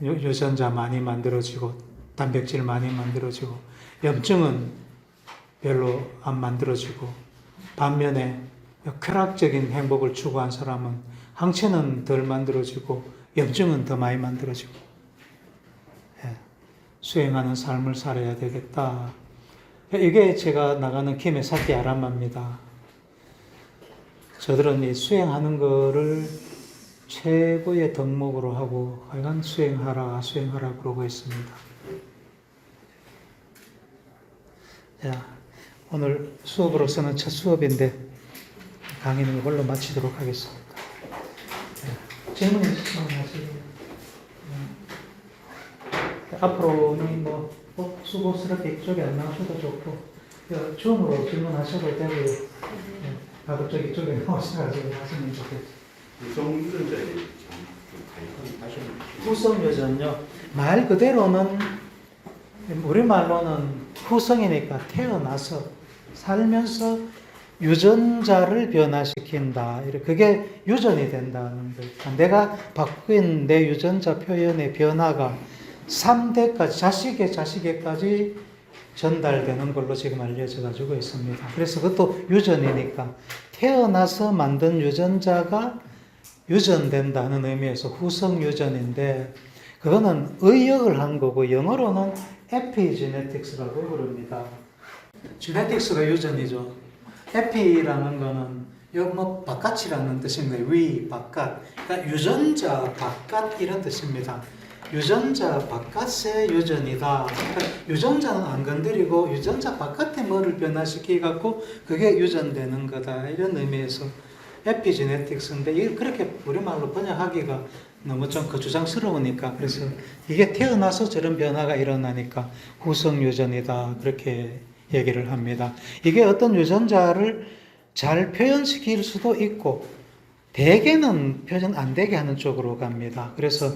유전자 많이 만들어지고, 단백질 많이 만들어지고, 염증은 별로 안 만들어지고, 반면에 쾌락적인 행복을 추구한 사람은 항체는 덜 만들어지고 염증은 더 많이 만들어지고, 예, 수행하는 삶을 살아야 되겠다. 이게 제가 나가는 김의 사티 아람마입니다. 저들은 이 수행하는 거를 최고의 덕목으로 하고 하여간 수행하라 그러고 있습니다. 자, 오늘 수업으로서는 첫 수업인데 강의는 이걸로 마치도록 하겠습니다. 질문 있으시면 하시고요. 앞으로는 뭐 수고스럽게 이쪽에 안 나오셔도 좋고, 줌으로 질문하셔도 되고요. 가급적 이쪽에 나오셔가지고 하시면 좋겠죠. 구성 유전자에 후성 유전요. 말 그대로는 우리말로는 후성이니까 태어나서 살면서 유전자를 변화시킨다. 그게 유전이 된다는 거예요. 내가 바뀐 내 유전자 표현의 변화가 3대까지, 자식의 자식에까지 전달되는 걸로 지금 알려져 가지고 있습니다. 그래서 그것도 유전이니까 태어나서 만든 유전자가 유전된다는 의미에서 후성 유전인데, 그거는 의역을 한 거고 영어로는 에피제네틱스라고 부릅니다. 제네틱스가 유전이죠. 에피라는 거는 뭐 바깥이라는 뜻인 거예요. 위, 바깥. 그러니까 유전자 바깥 이런 뜻입니다. 유전자 바깥의 유전이다. 그러니까 유전자는 안 건드리고 유전자 바깥에 뭐를 변화시키 갖고 그게 유전되는 거다. 이런 의미에서 에피제네틱스인데, 이걸 그렇게 우리말로 번역하기가 너무 좀 거추장스러우니까, 그래서 이게 태어나서 저런 변화가 일어나니까 후성 유전이다, 그렇게 얘기를 합니다. 이게 어떤 유전자를 잘 표현시킬 수도 있고 대개는 표현 안 되게 하는 쪽으로 갑니다. 그래서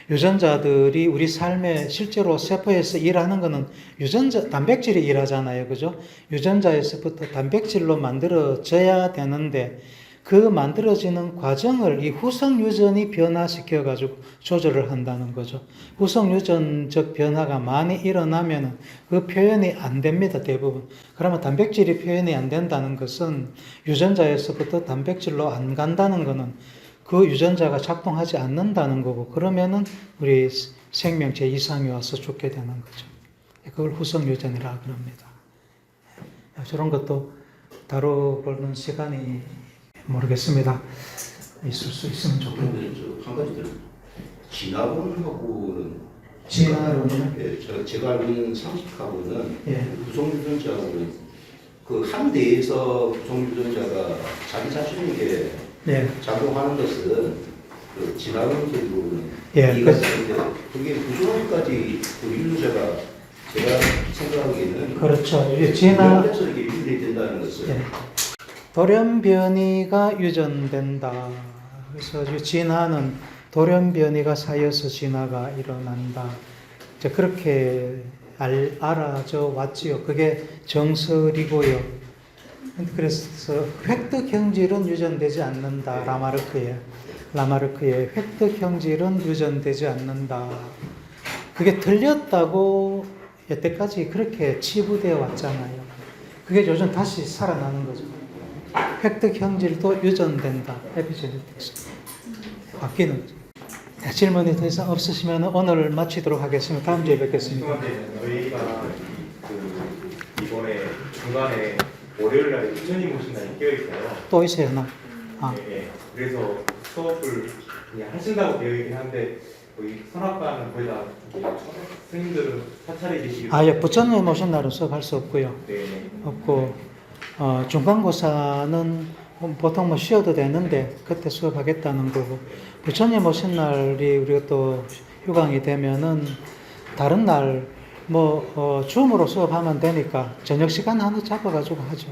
유전자들이 우리 삶에 실제로 세포에서 일하는 거는 유전자, 단백질이 일하잖아요. 그죠? 유전자에서부터 단백질로 만들어져야 되는데 그 만들어지는 과정을 이 후성 유전이 변화시켜 가지고 조절을 한다는 거죠. 후성 유전적 변화가 많이 일어나면 그 표현이 안 됩니다, 대부분. 그러면 단백질이 표현이 안 된다는 것은 유전자에서부터 단백질로 안 간다는 것은 그 유전자가 작동하지 않는다는 거고, 그러면은 우리 생명체 이상이 와서 죽게 되는 거죠. 그걸 후성 유전이라 그럽니다. 저런 것도 다뤄보는 시간이 모르겠습니다. 있을 수 있으면 좋겠네요. 한 가지 더, 진화론하고는 진화론이요? 제가 알고 있는 상식하고는 예. 구성 유전자하고는 그 한 대에서 구성 유전자가 자기 자신에게 예. 작용하는 것은 그 진화론적으로는 예, 이해가 되는데, 그게 구성까지 그 인류제가 제가 생각하기에는 그렇죠. 이게 진화, 진화에서 이게 유전이 된다는 것은 예. 돌연변이가 유전된다. 그래서 진화는 돌연변이가 쌓여서 진화가 일어난다. 이제 그렇게 알아져 왔지요. 그게 정설이고요. 그래서 획득 형질은 유전되지 않는다. 라마르크의 획득 형질은 유전되지 않는다. 그게 틀렸다고 여태까지 그렇게 치부되어 왔잖아요. 그게 요즘 다시 살아나는 거죠. 획득 형질도 유전된다. 에피제네틱스. 바뀌는 거죠. 질문이 더 이상 없으시면 오늘 마치도록 하겠습니다. 다음 주에 뵙겠습니다. 저희가 이번에 중간에 월요일 날에 부처님 오신 날이 껴있어요. 또 있어요, 나? 아. 네, 그래서 수업을 그냥 하신다고 되어 있긴 한데 거의 선악과는 거의 다 스님들은 사찰에 계시기 때문에 예, 부처님 오신 날은 수업할 수 없고요. 네. 없고, 중간고사는 보통 뭐 쉬어도 되는데 그때 수업하겠다는 거고, 부처님 오신 날이 우리가 또 휴강이 되면은 다른 날 줌으로 수업하면 되니까 저녁 시간 하나 잡아가지고 하죠.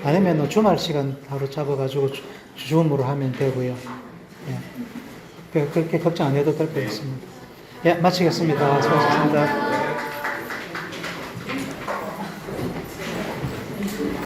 아니면 주말 시간 하루 잡아가지고 줌으로 하면 되고요. 예. 그렇게 걱정 안 해도 될 것 같습니다. 예, 마치겠습니다. 수고하셨습니다.